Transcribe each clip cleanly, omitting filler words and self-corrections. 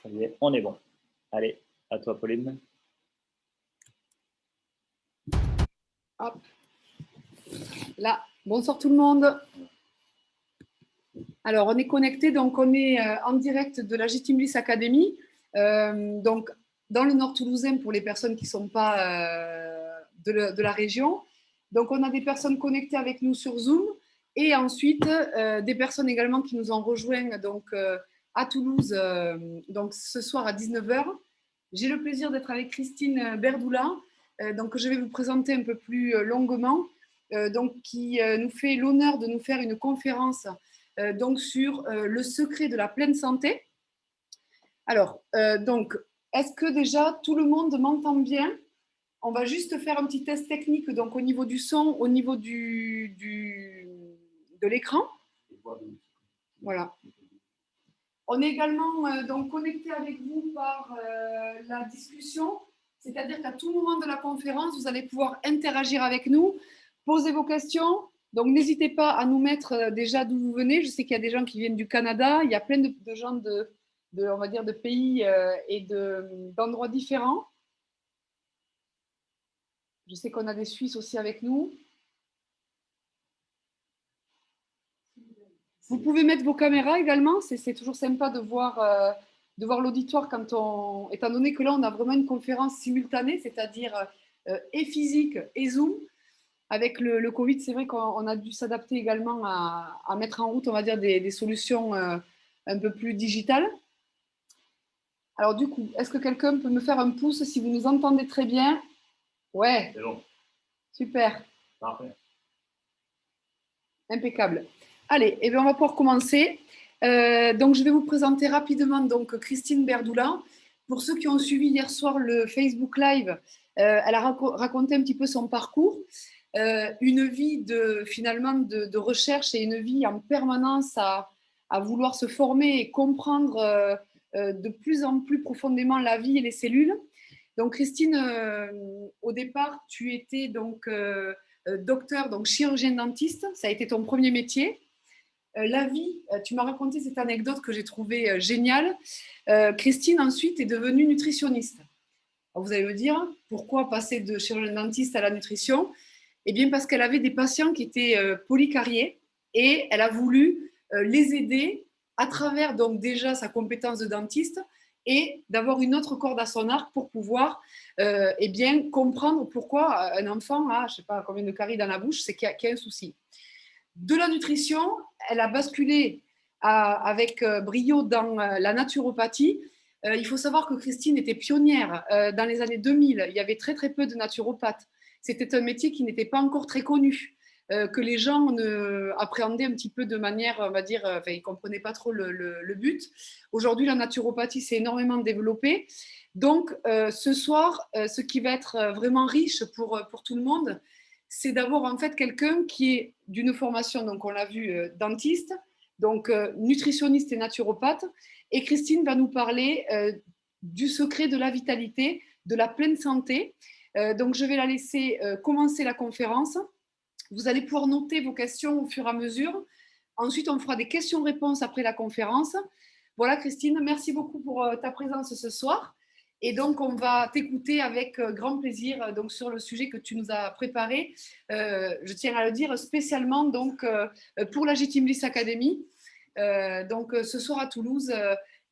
Ça y est, on est bon. Allez, à toi, Pauline. Hop. Là, bonsoir tout le monde. Alors, on est connecté, donc on est en direct de la Legitime Bliss Academy, donc dans le Nord toulousain pour les personnes qui ne sont pas de la région. Donc, on a des personnes connectées avec nous sur Zoom et ensuite des personnes également qui nous ont rejoints donc, à Toulouse donc, ce soir à 19h. J'ai le plaisir d'être avec Christine Berdoula, donc je vais vous présenter un peu plus longuement, donc, qui nous fait l'honneur de nous faire une conférence donc sur le secret de la pleine santé. Alors, donc, est-ce que déjà tout le monde m'entend bien? On va juste faire un petit test technique donc, au niveau du son, au niveau de l'écran. Voilà. On est également donc, connecté avec vous par la discussion, c'est-à-dire qu'à tout moment de la conférence, vous allez pouvoir interagir avec nous, poser vos questions. Donc, n'hésitez pas à nous mettre déjà d'où vous venez. Je sais qu'il y a des gens qui viennent du Canada. Il y a plein de gens on va dire, de pays et d'endroits différents. Je sais qu'on a des Suisses aussi avec nous. Vous pouvez mettre vos caméras également. C'est toujours sympa de voir l'auditoire étant donné que là, on a vraiment une conférence simultanée, c'est-à-dire et physique et Zoom. Avec le Covid, c'est vrai qu'on a dû s'adapter également à mettre en route, on va dire, des solutions un peu plus digitales. Alors du coup, est-ce que quelqu'un peut me faire un pouce si vous nous entendez très bien? Ouais. C'est bon. Super. Parfait. Impeccable. Allez, eh bien, on va pouvoir commencer. Donc, je vais vous présenter rapidement donc, Christine Berdoula. Pour ceux qui ont suivi hier soir le Facebook Live, elle a raconté un petit peu son parcours. Une vie finalement de recherche et une vie en permanence à vouloir se former et comprendre de plus en plus profondément la vie et les cellules. Donc, Christine, au départ, tu étais donc docteur, donc chirurgien dentiste. Ça a été ton premier métier. La vie, tu m'as raconté cette anecdote que j'ai trouvée géniale. Christine, ensuite, est devenue nutritionniste. Alors, vous allez me dire, pourquoi passer de chirurgien dentiste à la nutrition? Eh bien, parce qu'elle avait des patients qui étaient polycariés et elle a voulu les aider à travers donc déjà sa compétence de dentiste et d'avoir une autre corde à son arc pour pouvoir eh bien, comprendre pourquoi un enfant a, je ne sais pas combien de caries dans la bouche, c'est qu'il y a un souci. De la nutrition, elle a basculé avec brio dans la naturopathie. Il faut savoir que Christine était pionnière dans les années 2000. Il y avait très très peu de naturopathes. C'était un métier qui n'était pas encore très connu, que les gens appréhendaient un petit peu de manière, on va dire, ils ne comprenaient pas trop le but. Aujourd'hui, la naturopathie s'est énormément développée. Donc, ce soir, ce qui va être vraiment riche pour tout le monde, c'est d'avoir en fait quelqu'un qui est d'une formation, donc on l'a vu, dentiste, donc nutritionniste et naturopathe. Et Christine va nous parler du secret de la vitalité, de la pleine santé. Donc je vais la laisser commencer la conférence. Vous allez pouvoir noter vos questions au fur et à mesure. Ensuite, on fera des questions-réponses après la conférence. Voilà, Christine, merci beaucoup pour ta présence ce soir. Et donc, on va t'écouter avec grand plaisir donc, sur le sujet que tu nous as préparé. Je tiens à le dire spécialement donc, pour la Legitime Bliss Academy. Donc, ce soir à Toulouse,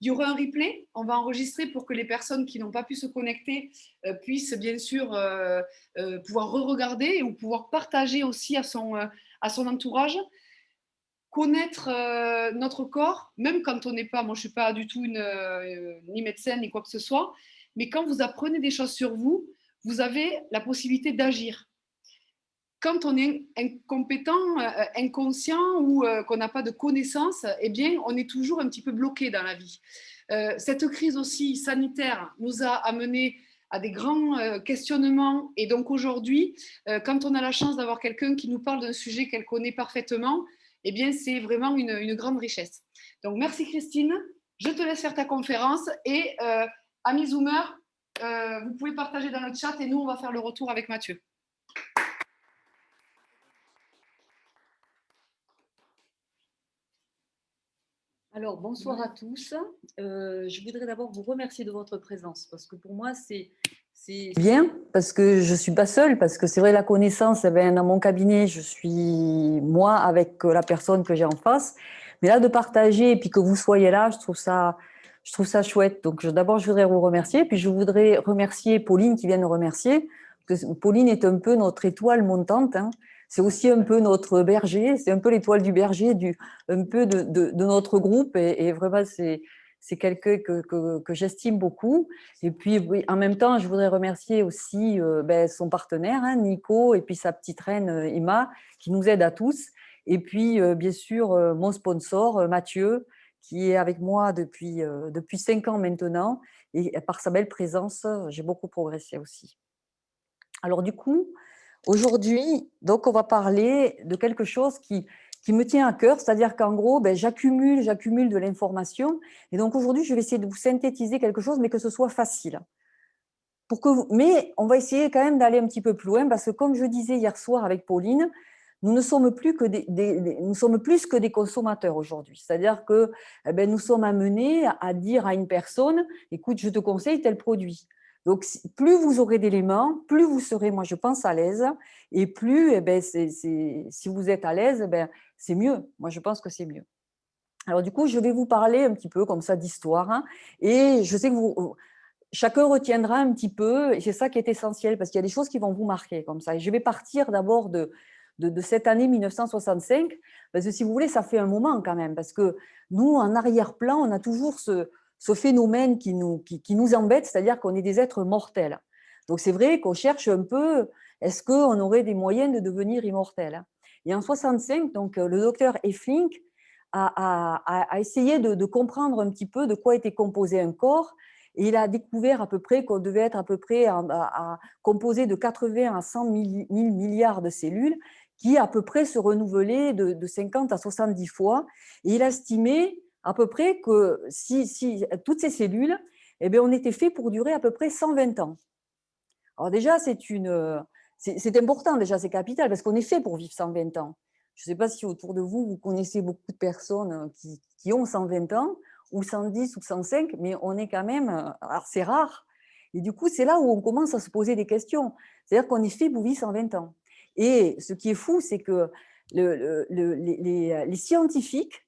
il y aura un replay. On va enregistrer pour que les personnes qui n'ont pas pu se connecter puissent bien sûr pouvoir re-regarder ou pouvoir partager aussi à son entourage. Connaître notre corps, même quand on n'est pas, moi je ne suis pas du tout ni médecin ni quoi que ce soit, mais quand vous apprenez des choses sur vous, vous avez la possibilité d'agir. Quand on est incompétent, inconscient ou qu'on n'a pas de connaissances, eh bien, on est toujours un petit peu bloqué dans la vie. Cette crise aussi sanitaire nous a amené à des grands questionnements. Et donc aujourd'hui, quand on a la chance d'avoir quelqu'un qui nous parle d'un sujet qu'elle connaît parfaitement, eh bien, c'est vraiment une grande richesse. Donc, merci Christine. Je te laisse faire ta conférence. Et amis Zoomers, vous pouvez partager dans le chat et nous, on va faire le retour avec Mathieu. Alors, bonsoir à tous. Je voudrais d'abord vous remercier de votre présence parce que pour moi, c'est bien parce que je ne suis pas seule, parce que c'est vrai, la connaissance, eh bien, dans mon cabinet, je suis moi avec la personne que j'ai en face. Mais là, de partager et puis que vous soyez là, je trouve ça chouette. Donc, d'abord, je voudrais vous remercier. Puis, je voudrais remercier Pauline qui vient de remercier. Parce que Pauline est un peu notre étoile montante, hein. C'est aussi un peu notre berger, c'est un peu l'étoile du berger, un peu de notre groupe. Et vraiment, c'est quelqu'un que j'estime beaucoup. Et puis, oui, en même temps, je voudrais remercier aussi son partenaire, hein, Nico, et puis sa petite reine, Emma, qui nous aide à tous. Et puis, bien sûr, mon sponsor, Mathieu, qui est avec moi depuis 5 ans maintenant. Et par sa belle présence, j'ai beaucoup progressé aussi. Alors du coup, aujourd'hui, donc on va parler de quelque chose qui me tient à cœur, c'est-à-dire qu'en gros, j'accumule de l'information. Et donc aujourd'hui, je vais essayer de vous synthétiser quelque chose, mais que ce soit facile. Mais on va essayer quand même d'aller un petit peu plus loin, parce que comme je disais hier soir avec Pauline, nous ne sommes plus que nous sommes plus que des consommateurs aujourd'hui. C'est-à-dire que nous sommes amenés à dire à une personne, écoute, je te conseille tel produit. Donc, plus vous aurez d'éléments, plus vous serez, moi je pense, à l'aise. Et plus, si vous êtes à l'aise, c'est mieux. Moi, je pense que c'est mieux. Alors, du coup, je vais vous parler un petit peu comme ça d'histoire. Hein, et je sais que chacun retiendra un petit peu, et c'est ça qui est essentiel, parce qu'il y a des choses qui vont vous marquer comme ça. Et je vais partir d'abord de cette année 1965, parce que si vous voulez, ça fait un moment quand même, parce que nous, en arrière-plan, on a toujours ce phénomène qui nous embête, c'est-à-dire qu'on est des êtres mortels. Donc c'est vrai qu'on cherche un peu, est-ce qu'on aurait des moyens de devenir immortel? Et en 65, donc, le docteur Effling a essayé de comprendre un petit peu de quoi était composé un corps. Et il a découvert à peu près qu'on devait être à peu près composé de 80 à 100 000 milliards de cellules qui à peu près se renouvelaient de 50 à 70 fois. Et il a estimé à peu près que si toutes ces cellules, on était fait pour durer à peu près 120 ans. Alors déjà, c'est important, déjà, c'est capital, parce qu'on est fait pour vivre 120 ans. Je ne sais pas si autour de vous, vous connaissez beaucoup de personnes qui ont 120 ans, ou 110 ou 105, mais on est quand même, alors c'est rare. Et du coup, c'est là où on commence à se poser des questions. C'est-à-dire qu'on est fait pour vivre 120 ans. Et ce qui est fou, c'est que les scientifiques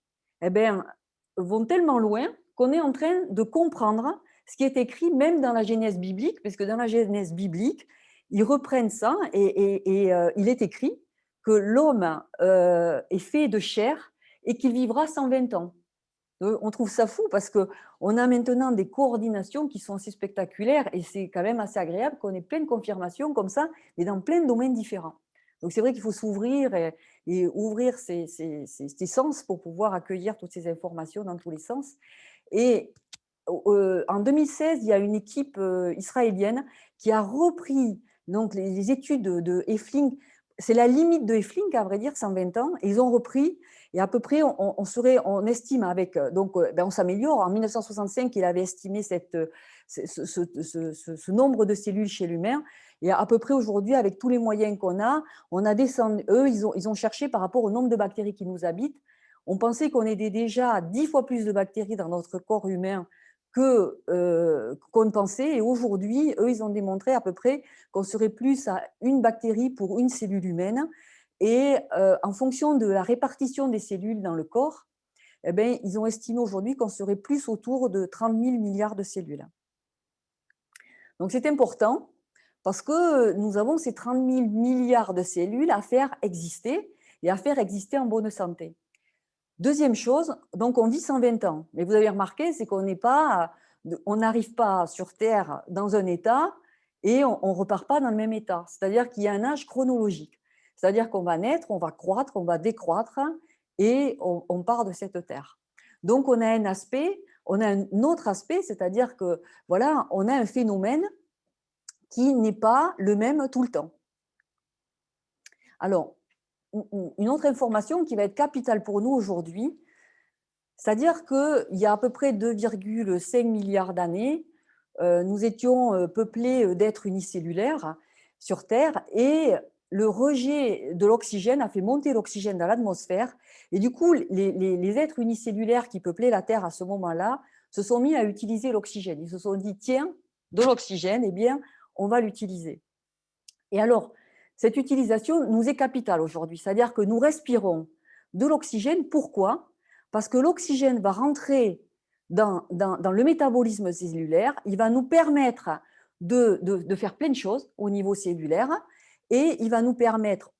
vont tellement loin qu'on est en train de comprendre ce qui est écrit même dans la Genèse biblique, parce que dans la Genèse biblique, ils reprennent ça et il est écrit que l'homme est fait de chair et qu'il vivra 120 ans. On trouve ça fou parce qu'on a maintenant des coordinations qui sont assez spectaculaires et c'est quand même assez agréable qu'on ait plein de confirmations comme ça, mais dans plein de domaines différents. Donc c'est vrai qu'il faut s'ouvrir et ouvrir ses sens pour pouvoir accueillir toutes ces informations dans tous les sens. Et en 2016, il y a une équipe israélienne qui a repris donc, les études de Effling. C'est la limite de Effling, à vrai dire, 120 ans. Et ils ont repris, et à peu près, on estime avec. Donc, on s'améliore. En 1965, il avait estimé ce nombre de cellules chez l'humain. Et à peu près aujourd'hui, avec tous les moyens qu'on a, on a descendu. Eux, ils ont cherché par rapport au nombre de bactéries qui nous habitent. On pensait qu'on était déjà 10 fois plus de bactéries dans notre corps humain qu'on pensait. Et aujourd'hui, eux, ils ont démontré à peu près qu'on serait plus à une bactérie pour une cellule humaine. Et en fonction de la répartition des cellules dans le corps, ils ont estimé aujourd'hui qu'on serait plus autour de 30 000 milliards de cellules. Donc c'est important parce que nous avons ces 30 000 milliards de cellules à faire exister et à faire exister en bonne santé. Deuxième chose, donc on vit 120 ans. Mais vous avez remarqué, c'est qu'on n'arrive pas sur Terre dans un état et on ne repart pas dans le même état. C'est-à-dire qu'il y a un âge chronologique. C'est-à-dire qu'on va naître, on va croître, on va décroître et on part de cette Terre. Donc on a un autre aspect, c'est-à-dire que voilà, on a un phénomène qui n'est pas le même tout le temps. Alors, une autre information qui va être capitale pour nous aujourd'hui, c'est-à-dire qu'il y a à peu près 2,5 milliards d'années, nous étions peuplés d'êtres unicellulaires sur Terre et le rejet de l'oxygène a fait monter l'oxygène dans l'atmosphère. Et du coup, les êtres unicellulaires qui peuplaient la Terre à ce moment-là se sont mis à utiliser l'oxygène. Ils se sont dit, tiens, de l'oxygène, eh bien, on va l'utiliser. Et alors, cette utilisation nous est capitale aujourd'hui. C'est-à-dire que nous respirons de l'oxygène. Pourquoi? Parce que l'oxygène va rentrer dans le métabolisme cellulaire. Il va nous permettre de faire plein de choses au niveau cellulaire. Et il va nous permettre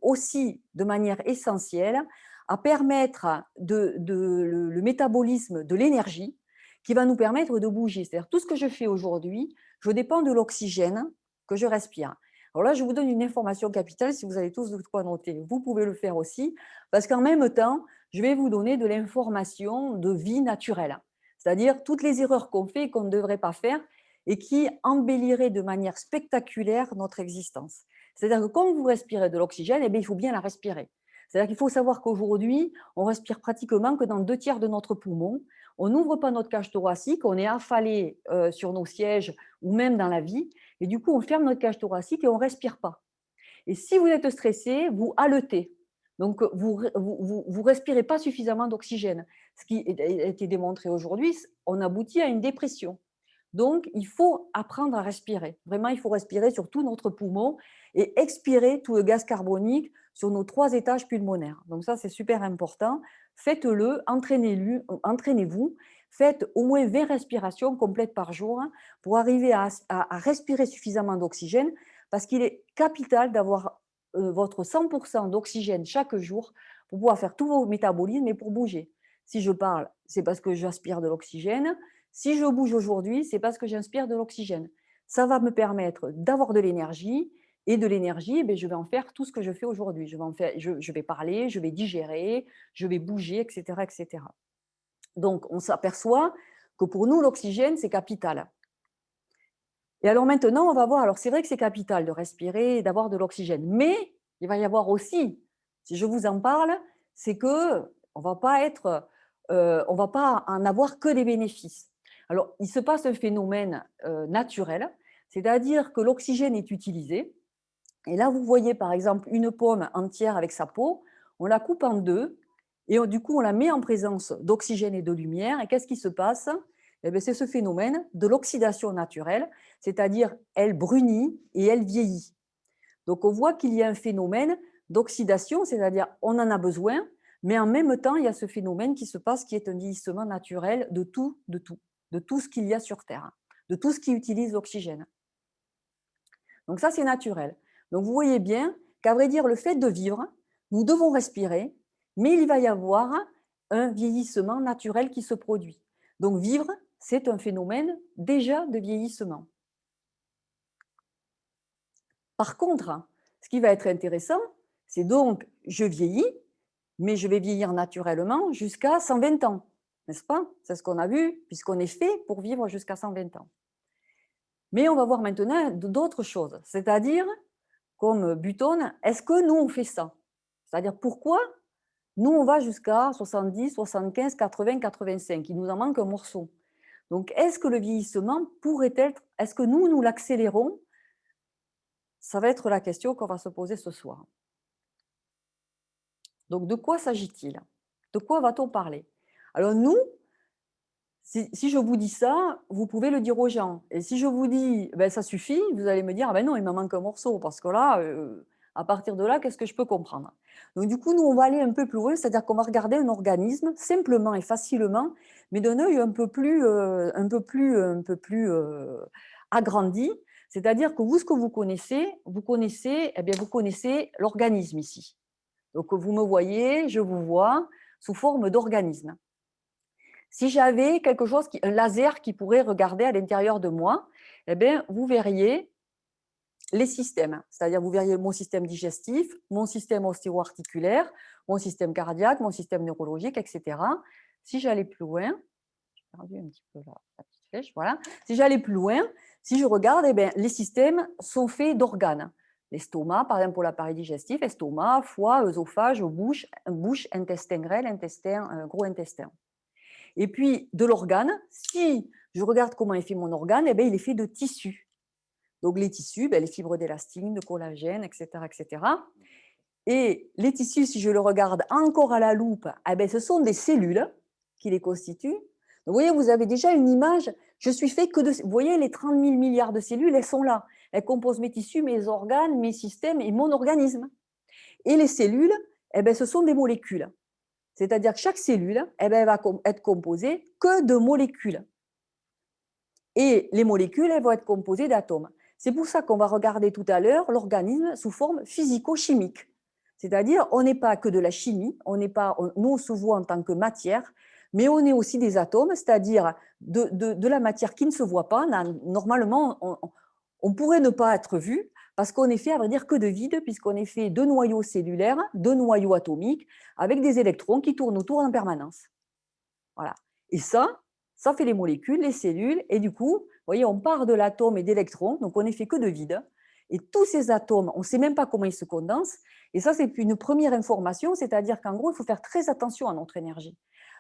aussi, de manière essentielle, à permettre le métabolisme de l'énergie qui va nous permettre de bouger. C'est-à-dire tout ce que je fais aujourd'hui, je dépends de l'oxygène que je respire. Alors là, je vous donne une information capitale, si vous avez tous de quoi noter. Vous pouvez le faire aussi, parce qu'en même temps, je vais vous donner de l'information de vie naturelle, c'est-à-dire toutes les erreurs qu'on fait et qu'on ne devrait pas faire et qui embelliraient de manière spectaculaire notre existence. C'est-à-dire que quand vous respirez de l'oxygène, eh bien, il faut bien la respirer. C'est-à-dire qu'il faut savoir qu'aujourd'hui, on respire pratiquement que dans 2/3 de notre poumon. On n'ouvre pas notre cage thoracique, on est affalé sur nos sièges ou même dans la vie. Et du coup, on ferme notre cage thoracique et on ne respire pas. Et si vous êtes stressé, vous haletez. Donc, vous ne respirez pas suffisamment d'oxygène. Ce qui a été démontré aujourd'hui, on aboutit à une dépression. Donc, il faut apprendre à respirer. Vraiment, il faut respirer sur tout notre poumon et expirer tout le gaz carbonique sur nos 3 étages pulmonaires. Donc ça, c'est super important. Faites-le, entraînez-vous. Faites au moins 20 respirations complètes par jour pour arriver à respirer suffisamment d'oxygène, parce qu'il est capital d'avoir votre 100% d'oxygène chaque jour pour pouvoir faire tous vos métabolismes et pour bouger. Si je parle, c'est parce que j'aspire de l'oxygène. Si je bouge aujourd'hui, c'est parce que j'inspire de l'oxygène. Ça va me permettre d'avoir de l'énergie, et de l'énergie, eh je vais en faire tout ce que je fais aujourd'hui. Je vais parler, je vais digérer, je vais bouger, etc., etc. Donc, on s'aperçoit que pour nous, l'oxygène, c'est capital. Et alors maintenant, on va voir, alors c'est vrai que c'est capital de respirer et d'avoir de l'oxygène, mais il va y avoir aussi, si je vous en parle, c'est que on va pas en avoir que des bénéfices. Alors, il se passe un phénomène naturel, c'est-à-dire que l'oxygène est utilisé. Et là, vous voyez par exemple une pomme entière avec sa peau, on la coupe en deux et du coup, on la met en présence d'oxygène et de lumière. Et qu'est-ce qui se passe? Eh bien, c'est ce phénomène de l'oxydation naturelle, c'est-à-dire elle brunit et elle vieillit. Donc, on voit qu'il y a un phénomène d'oxydation, c'est-à-dire on en a besoin, mais en même temps, il y a ce phénomène qui se passe qui est un vieillissement naturel de tout ce qu'il y a sur Terre, de tout ce qui utilise l'oxygène. Donc ça, c'est naturel. Donc vous voyez bien qu'à vrai dire, le fait de vivre, nous devons respirer, mais il va y avoir un vieillissement naturel qui se produit. Donc vivre, c'est un phénomène déjà de vieillissement. Par contre, ce qui va être intéressant, c'est donc je vieillis, mais je vais vieillir naturellement jusqu'à 120 ans, n'est-ce pas? C'est ce qu'on a vu, puisqu'on est fait pour vivre jusqu'à 120 ans. Mais on va voir maintenant d'autres choses, c'est-à-dire, comme Button, est-ce que nous, on fait ça? C'est-à-dire, pourquoi nous, on va jusqu'à 70, 75, 80, 85? Il nous en manque un morceau. Donc, est-ce que le vieillissement pourrait être, est-ce que nous l'accélérons? Ça va être la question qu'on va se poser ce soir. Donc, de quoi s'agit-il? De quoi va-t-on parler? Alors, nous, si je vous dis ça, vous pouvez le dire aux gens. Et si je vous dis, ben, ça suffit, vous allez me dire, ah ben non, il me manque un morceau, parce que là, à partir de là, qu'est-ce que je peux comprendre? Donc du coup, nous, on va aller un peu plus loin, c'est-à-dire qu'on va regarder un organisme simplement et facilement, mais d'un œil un peu plus agrandi. C'est-à-dire que vous, ce que vous connaissez, eh bien, vous connaissez l'organisme ici. Donc vous me voyez, je vous vois sous forme d'organisme. Si j'avais quelque chose, un laser qui pourrait regarder à l'intérieur de moi, eh bien, vous verriez les systèmes. C'est-à-dire, vous verriez mon système digestif, mon système ostéo-articulaire, mon système cardiaque, mon système neurologique, etc. Si j'allais plus loin, j'ai perdu un petit peu la petite flèche, voilà. Si j'allais plus loin, si je regarde, eh bien, les systèmes sont faits d'organes. L'estomac, par exemple, pour l'appareil digestif, estomac, foie, œsophage, bouche, intestin grêle, gros intestin. Et puis, de l'organe, si je regarde comment est fait mon organe, eh bien, il est fait de tissu. Donc, les tissus, ben, les fibres d'élastine, de collagène, etc., etc. Et les tissus, si je le regarde encore à la loupe, eh ben, ce sont des cellules qui les constituent. Donc, vous voyez, vous avez déjà une image. Je suis fait que de... Vous voyez, les 30 000 milliards de cellules, elles sont là. Elles composent mes tissus, mes organes, mes systèmes et mon organisme. Et les cellules, eh ben, ce sont des molécules. C'est-à-dire que chaque cellule, eh ben, elle va être composée que de molécules. Et les molécules, elles vont être composées d'atomes. C'est pour ça qu'on va regarder tout à l'heure l'organisme sous forme physico-chimique. C'est-à-dire, on n'est pas que de la chimie, nous on se voit en tant que matière, mais on est aussi des atomes, c'est-à-dire de la matière qui ne se voit pas. Normalement, on pourrait ne pas être vu, parce qu'on est fait, à vrai dire, que de vide, puisqu'on est fait de noyaux cellulaires, de noyaux atomiques, avec des électrons qui tournent autour en permanence. Voilà. Et ça fait les molécules, les cellules, et du coup, vous voyez, on part de l'atome et d'électrons, donc on n'est fait que de vide. Et tous ces atomes, on ne sait même pas comment ils se condensent. Et ça, c'est une première information, c'est-à-dire qu'en gros, il faut faire très attention à notre énergie.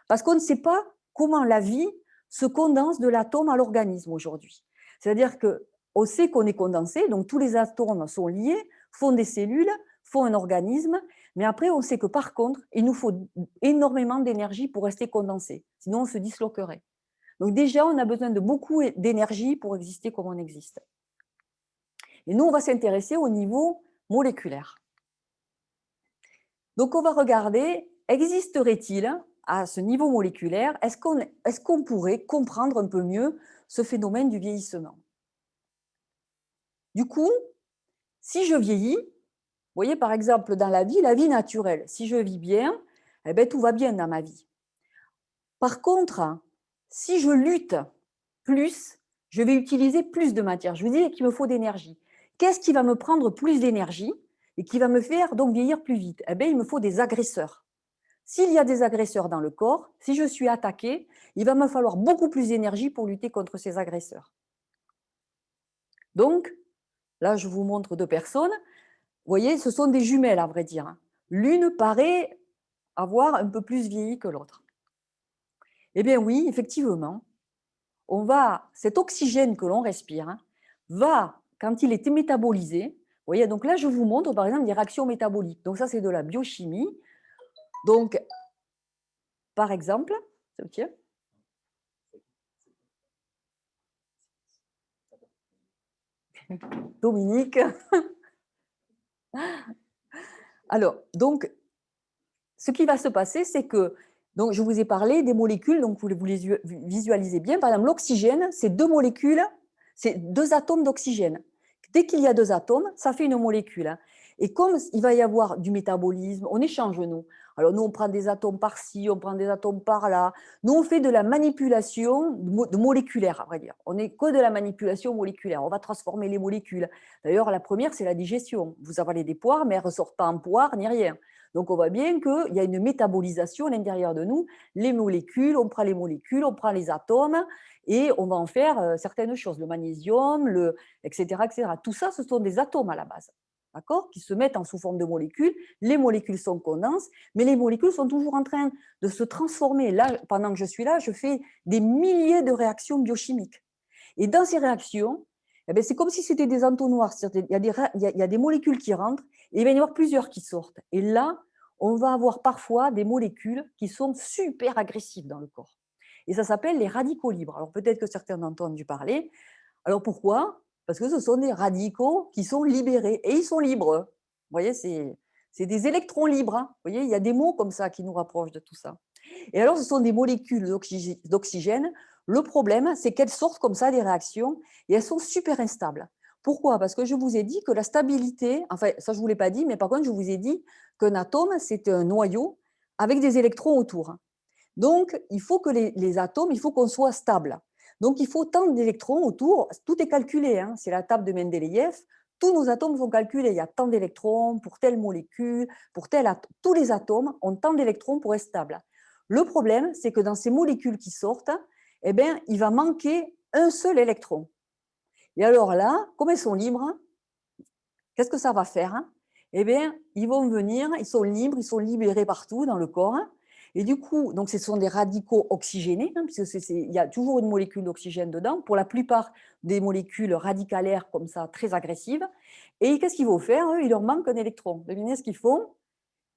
Parce qu'on ne sait pas comment la vie se condense de l'atome à l'organisme aujourd'hui. C'est-à-dire qu'on sait qu'on est condensé, donc tous les atomes sont liés, font des cellules, font un organisme, mais après, on sait que par contre, il nous faut énormément d'énergie pour rester condensé, sinon on se disloquerait. Donc déjà, on a besoin de beaucoup d'énergie pour exister comme on existe. Et nous, on va s'intéresser au niveau moléculaire. Donc, on va regarder, existerait-il à ce niveau moléculaire, est-ce qu'on pourrait comprendre un peu mieux ce phénomène du vieillissement? Du coup, si je vieillis, vous voyez, par exemple, dans la vie naturelle, si je vis bien, eh bien, tout va bien dans ma vie. Par contre, si je lutte plus, je vais utiliser plus de matière. Je vous dis qu'il me faut d'énergie. Qu'est-ce qui va me prendre plus d'énergie et qui va me faire donc vieillir plus vite? Eh bien, il me faut des agresseurs. S'il y a des agresseurs dans le corps, si je suis attaquée, il va me falloir beaucoup plus d'énergie pour lutter contre ces agresseurs. Donc, là, je vous montre deux personnes. Vous voyez, ce sont des jumelles, à vrai dire. L'une paraît avoir un peu plus vieilli que l'autre. Eh bien oui, effectivement, cet oxygène que l'on respire va, quand il est métabolisé, vous voyez, donc là, je vous montre par exemple des réactions métaboliques. Donc ça, c'est de la biochimie. Donc, par exemple, tiens. Dominique. Alors, donc, ce qui va se passer, c'est que, donc, je vous ai parlé des molécules, donc vous les visualisez bien. Par exemple, l'oxygène, c'est deux molécules, c'est deux atomes d'oxygène. Dès qu'il y a deux atomes, ça fait une molécule. Et comme il va y avoir du métabolisme, on échange, nous. Alors, nous, on prend des atomes par-ci, on prend des atomes par-là. Nous, on fait de la manipulation de moléculaire, à vrai dire. On n'est que de la manipulation moléculaire. On va transformer les molécules. D'ailleurs, la première, c'est la digestion. Vous avalez des poires, mais elles ne ressortent pas en poire ni rien. Donc, on voit bien qu'il y a une métabolisation à l'intérieur de nous. Les molécules, on prend les molécules, on prend les atomes et on va en faire certaines choses. Le magnésium, etc., etc. Tout ça, ce sont des atomes à la base. D'accord, qui se mettent en sous forme de molécules. Les molécules sont condenses, mais les molécules sont toujours en train de se transformer. Là, pendant que je suis là, je fais des milliers de réactions biochimiques. Et dans ces réactions, eh bien, c'est comme si c'était des entonnoirs. Il y a des molécules qui rentrent et il va y en avoir plusieurs qui sortent. Et là, on va avoir parfois des molécules qui sont super agressives dans le corps. Et ça s'appelle les radicaux libres. Alors peut-être que certains ont entendu parler. Alors pourquoi? Parce que ce sont des radicaux qui sont libérés et ils sont libres. Vous voyez, c'est des électrons libres. Vous voyez, il y a des mots comme ça qui nous rapprochent de tout ça. Et alors, ce sont des molécules d'oxygène. Le problème, c'est qu'elles sortent comme ça des réactions et elles sont super instables. Pourquoi? Parce que je vous ai dit que la stabilité, enfin, ça je ne vous l'ai pas dit, mais par contre, je vous ai dit qu'un atome, c'est un noyau avec des électrons autour. Donc, il faut que les atomes, il faut qu'on soit stable. Donc, il faut tant d'électrons autour. Tout est calculé, c'est la table de Mendeleïev. Tous nos atomes sont calculés. Il y a tant d'électrons pour telle molécule, pour tel atome. Tous les atomes ont tant d'électrons pour être stables. Le problème, c'est que dans ces molécules qui sortent, eh bien, il va manquer un seul électron. Et alors là, comme elles sont libres, qu'est-ce que ça va faire? Eh bien, ils vont venir, ils sont libres, ils sont libérés partout dans le corps. Et du coup, donc ce sont des radicaux oxygénés, hein, puisque il y a toujours une molécule d'oxygène dedans, pour la plupart des molécules radicalaires comme ça, très agressives. Et qu'est-ce qu'ils vont faire? Eux, il leur manque un électron. Devinez ce qu'ils font?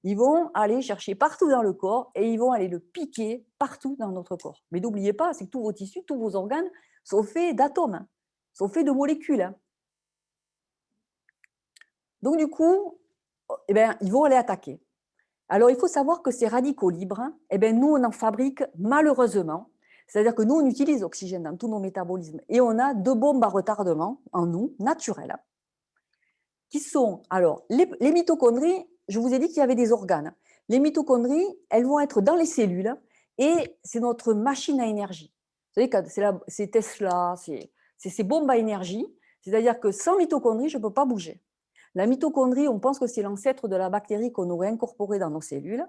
Ils vont aller chercher partout dans le corps et ils vont aller le piquer partout dans notre corps. Mais n'oubliez pas, c'est que tous vos tissus, tous vos organes sont faits d'atomes, hein, sont faits de molécules. Hein. Donc du coup, eh ben, ils vont aller attaquer. Alors, il faut savoir que ces radicaux libres, eh bien, nous, on en fabrique malheureusement. C'est-à-dire que nous, on utilise l'oxygène dans tous nos métabolismes et on a deux bombes à retardement en nous, naturelles, qui sont, alors, les mitochondries, je vous ai dit qu'il y avait des organes. Les mitochondries, elles vont être dans les cellules et c'est notre machine à énergie. Vous savez, c'est Tesla, c'est ces bombes à énergie. C'est-à-dire que sans mitochondries, je ne peux pas bouger. La mitochondrie, on pense que c'est l'ancêtre de la bactérie qu'on aurait incorporée dans nos cellules.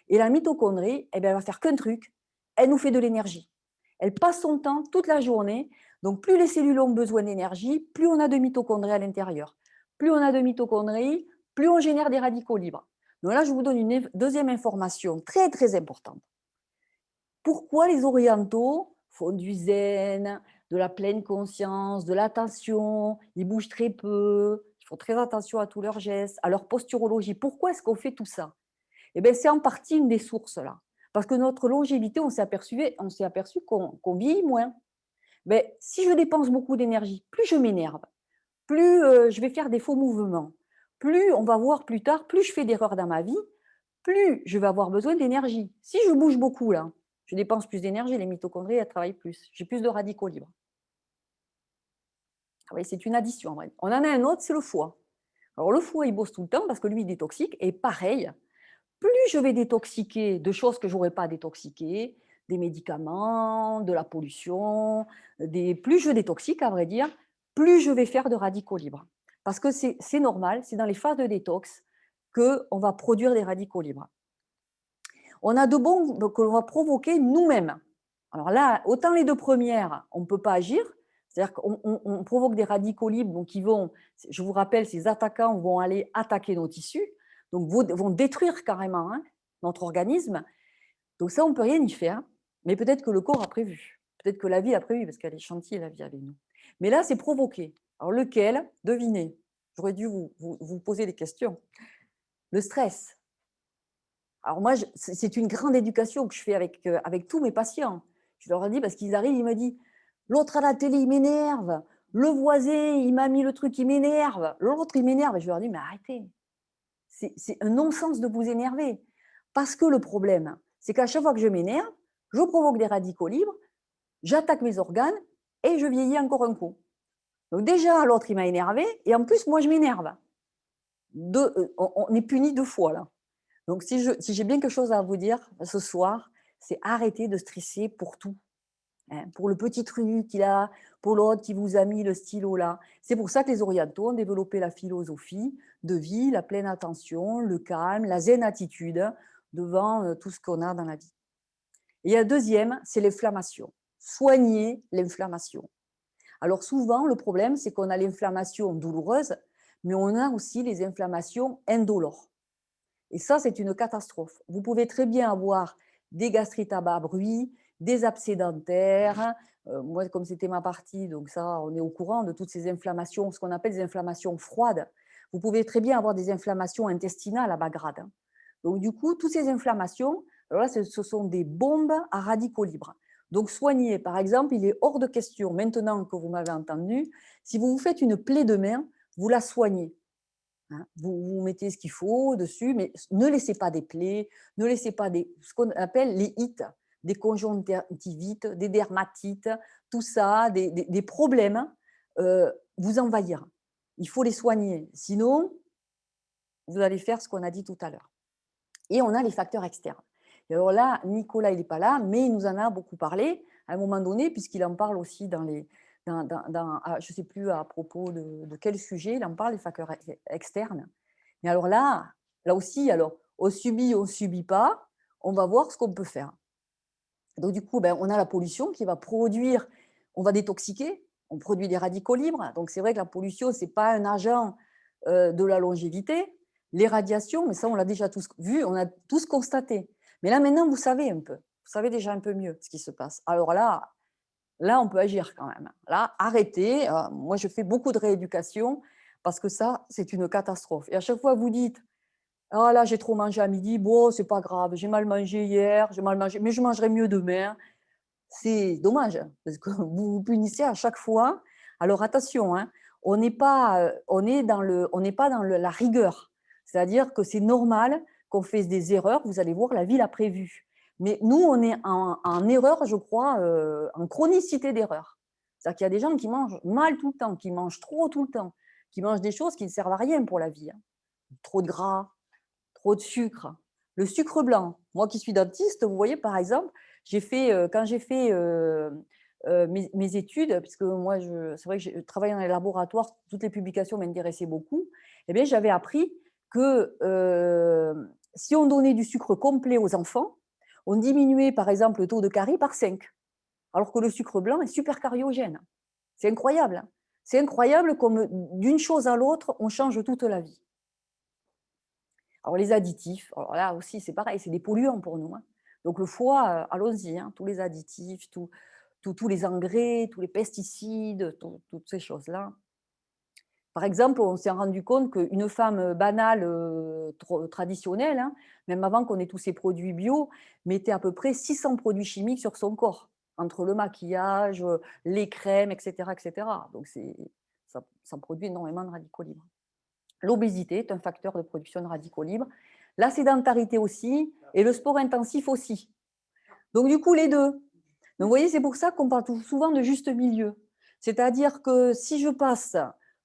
Et la mitochondrie, eh bien, elle va faire qu'un truc, elle nous fait de l'énergie. Elle passe son temps toute la journée. Donc, plus les cellules ont besoin d'énergie, plus on a de mitochondries à l'intérieur. Plus on a de mitochondries, plus on génère des radicaux libres. Donc là, je vous donne une deuxième information très, très importante. Pourquoi les orientaux font du zen, de la pleine conscience, de l'attention, ils bougent très peu, ils font très attention à tous leurs gestes, à leur posturologie? Pourquoi est-ce qu'on fait tout ça? Eh bien, c'est en partie une des sources là. Parce que notre longévité, on s'est aperçu qu'on vieillit moins. Mais si je dépense beaucoup d'énergie, plus je m'énerve, plus je vais faire des faux mouvements, plus on va voir plus tard, plus je fais d'erreurs dans ma vie, plus je vais avoir besoin d'énergie. Si je bouge beaucoup là, je dépense plus d'énergie, les mitochondries, elles travaillent plus. J'ai plus de radicaux libres. Ah oui, c'est une addition en vrai. On en a un autre, c'est le foie. Alors le foie, il bosse tout le temps parce que lui, il détoxique. Et pareil, plus je vais détoxiquer de choses que je n'aurais pas détoxiquées, des médicaments, de la pollution, plus je détoxique, à vrai dire, plus je vais faire de radicaux libres. Parce que c'est normal, c'est dans les phases de détox qu'on va produire des radicaux libres. On a de bons que l'on va provoquer nous-mêmes. Alors là, autant les deux premières, on ne peut pas agir, c'est-à-dire qu'on provoque des radicaux libres, donc ils vont, je vous rappelle, ces attaquants vont aller attaquer nos tissus, donc vont détruire carrément notre organisme. Donc ça, on ne peut rien y faire, mais peut-être que le corps a prévu, peut-être que la vie a prévu, parce qu'elle est gentille, la vie avec nous. Mais là, c'est provoqué. Alors lequel? Devinez. J'aurais dû vous poser des questions. Le stress. Alors moi, c'est une grande éducation que je fais avec tous mes patients. Je leur dis, parce qu'ils arrivent, ils me disent, l'autre à la télé, il m'énerve. Le voisin, il m'a mis le truc, il m'énerve. L'autre, il m'énerve. Et je leur dis, mais arrêtez. C'est un non-sens de vous énerver. Parce que le problème, c'est qu'à chaque fois que je m'énerve, je provoque des radicaux libres, j'attaque mes organes et je vieillis encore un coup. Donc déjà, l'autre, il m'a énervé. Et en plus, moi, je m'énerve. On est puni deux fois, là. Donc, si j'ai bien quelque chose à vous dire ce soir, c'est arrêter de stresser pour tout. Hein, pour le petit truc qu'il a, pour l'autre qui vous a mis le stylo là. C'est pour ça que les orientaux ont développé la philosophie de vie, la pleine attention, le calme, la zen attitude devant tout ce qu'on a dans la vie. Et la deuxième, c'est l'inflammation. Soigner l'inflammation. Alors souvent, le problème, c'est qu'on a l'inflammation douloureuse, mais on a aussi les inflammations indolores. Et ça, c'est une catastrophe. Vous pouvez très bien avoir des gastrites à bas bruit, des abcès dentaires. Moi, comme c'était ma partie, donc ça, on est au courant de toutes ces inflammations, ce qu'on appelle des inflammations froides. Vous pouvez très bien avoir des inflammations intestinales à bas grade. Donc, du coup, toutes ces inflammations, alors là, ce sont des bombes à radicaux libres. Donc, soigner, par exemple, il est hors de question, maintenant que vous m'avez entendu, si vous vous faites une plaie de main, vous la soignez. Vous mettez ce qu'il faut dessus, mais ne laissez pas des plaies, ne laissez pas ce qu'on appelle les ites, des conjonctivites, des dermatites, tout ça, des problèmes vous envahir. Il faut les soigner, sinon vous allez faire ce qu'on a dit tout à l'heure. Et on a les facteurs externes. Et alors là, Nicolas, il n'est pas là, mais il nous en a beaucoup parlé à un moment donné, puisqu'il en parle aussi je ne sais plus à propos de quel sujet, il en parle, les facteurs externes. Mais alors là aussi, alors, on subit, on ne subit pas, on va voir ce qu'on peut faire. Donc du coup, on a la pollution qui va produire, on va détoxiquer, on produit des radicaux libres. Donc c'est vrai que la pollution, ce n'est pas un agent de la longévité. Les radiations, mais ça on l'a déjà tous vu, on a tous constaté. Mais là, maintenant, vous savez un peu. Vous savez déjà un peu mieux ce qui se passe. Alors là, on peut agir quand même. Là, arrêtez. Moi, je fais beaucoup de rééducation parce que ça, c'est une catastrophe. Et à chaque fois, vous dites, ah là, j'ai trop mangé à midi. Bon, c'est pas grave. J'ai mal mangé hier. J'ai mal mangé, mais je mangerai mieux demain. C'est dommage parce que vous vous punissez à chaque fois. Alors attention, hein, on n'est pas dans la rigueur. C'est-à-dire que c'est normal qu'on fasse des erreurs. Vous allez voir, la vie l'a prévu. Mais nous, on est en erreur, je crois, en chronicité d'erreur. C'est-à-dire qu'il y a des gens qui mangent mal tout le temps, qui mangent trop tout le temps, qui mangent des choses qui ne servent à rien pour la vie, hein. Trop de gras, trop de sucre. Le sucre blanc, moi qui suis dentiste, vous voyez, par exemple, quand j'ai fait mes études, puisque moi, c'est vrai que je travaille dans les laboratoires, toutes les publications m'intéressaient beaucoup, eh bien, j'avais appris que si on donnait du sucre complet aux enfants, on diminuait, par exemple, le taux de carie par 5, alors que le sucre blanc est super cariogène. C'est incroyable, hein. C'est incroyable comme d'une chose à l'autre, on change toute la vie. Alors les additifs, alors là aussi c'est pareil, c'est des polluants pour nous, hein. Donc le foie, allons-y, hein, tous les additifs, tous les engrais, tous les pesticides, toutes ces choses-là. Par exemple, on s'est rendu compte qu'une femme banale, traditionnelle, hein, même avant qu'on ait tous ces produits bio, mettait à peu près 600 produits chimiques sur son corps, entre le maquillage, les crèmes, etc. etc. Donc ça produit énormément de radicaux libres. L'obésité est un facteur de production de radicaux libres, la sédentarité aussi, et le sport intensif aussi. Donc du coup, les deux. Donc vous voyez, c'est pour ça qu'on parle souvent de juste milieu. C'est-à-dire que si je passe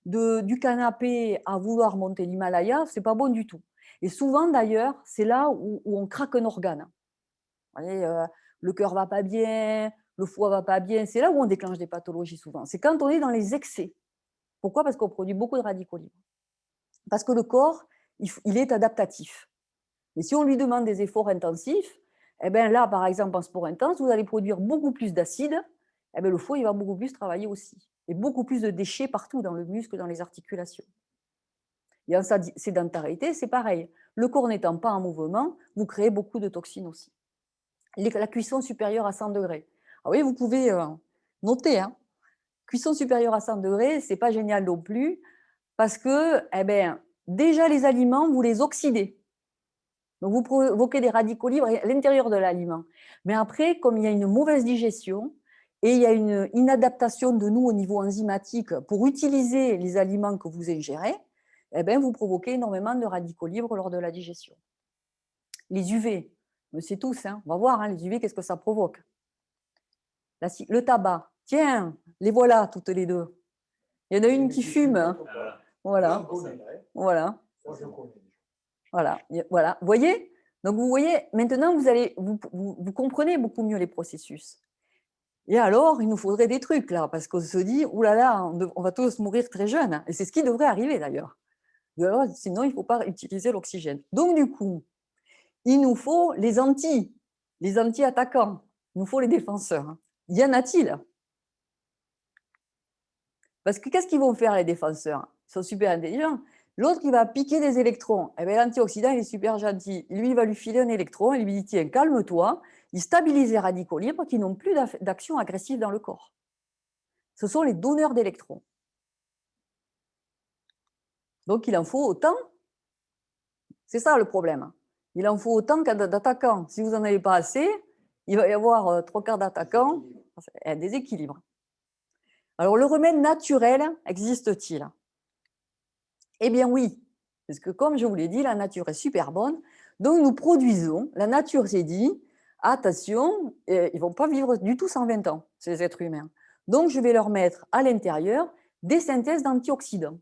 du canapé à vouloir monter l'Himalaya, c'est pas bon du tout. Et souvent d'ailleurs, c'est là où on craque un organe. Vous voyez, le cœur va pas bien, le foie va pas bien, c'est là où on déclenche des pathologies souvent. C'est quand on est dans les excès. Pourquoi? Parce qu'on produit beaucoup de radicaux libres. Parce que le corps, il est adaptatif. Mais si on lui demande des efforts intensifs, eh bien là, par exemple, en sport intense, vous allez produire beaucoup plus d'acide, eh bien le foie, il va beaucoup plus travailler aussi. Et beaucoup plus de déchets partout, dans le muscle, dans les articulations. Et en sédentarité, c'est pareil. Le corps n'étant pas en mouvement, vous créez beaucoup de toxines aussi. La cuisson supérieure à 100 degrés. Ah oui, vous pouvez noter, hein. Cuisson supérieure à 100 degrés, ce n'est pas génial non plus, parce que eh bien, déjà les aliments, vous les oxydez. Donc vous provoquez des radicaux libres à l'intérieur de l'aliment. Mais après, comme il y a une mauvaise digestion et il y a une inadaptation de nous au niveau enzymatique pour utiliser les aliments que vous ingérez, eh bien, vous provoquez énormément de radicaux libres lors de la digestion. Les UV, on le sait tous, hein, on va voir, hein, les UV, qu'est-ce que ça provoque. Le tabac, tiens, les voilà toutes les deux. Il y en a une qui fume, hein. Voilà. Voilà. Voilà. Voilà. Vous voyez? Donc, vous voyez, maintenant, vous comprenez beaucoup mieux les processus. Et alors, il nous faudrait des trucs, là, parce qu'on se dit, oulala, on va tous mourir très jeunes. Et c'est ce qui devrait arriver, d'ailleurs. Sinon, il ne faut pas utiliser l'oxygène. Donc, du coup, il nous faut les anti-attaquants. Il nous faut les défenseurs. Y en a-t-il? Parce que qu'est-ce qu'ils vont faire, les défenseurs? Ils sont super intelligents. L'autre, il va piquer des électrons. Eh bien, l'antioxydant, il est super gentil. Lui, il va lui filer un électron. Il lui dit, tiens, calme-toi. Il stabilise les radicaux libres qui n'ont plus d'action agressive dans le corps. Ce sont les donneurs d'électrons. Donc, il en faut autant. C'est ça le problème. Il en faut autant d'attaquants. Si vous n'en avez pas assez, il va y avoir 3/4 d'attaquants. Un déséquilibre. Alors, le remède naturel existe-t-il? Eh bien oui, parce que comme je vous l'ai dit, la nature est super bonne. Donc nous produisons, la nature s'est dit, attention, ils ne vont pas vivre du tout 120 ans, ces êtres humains. Donc je vais leur mettre à l'intérieur des synthèses d'antioxydants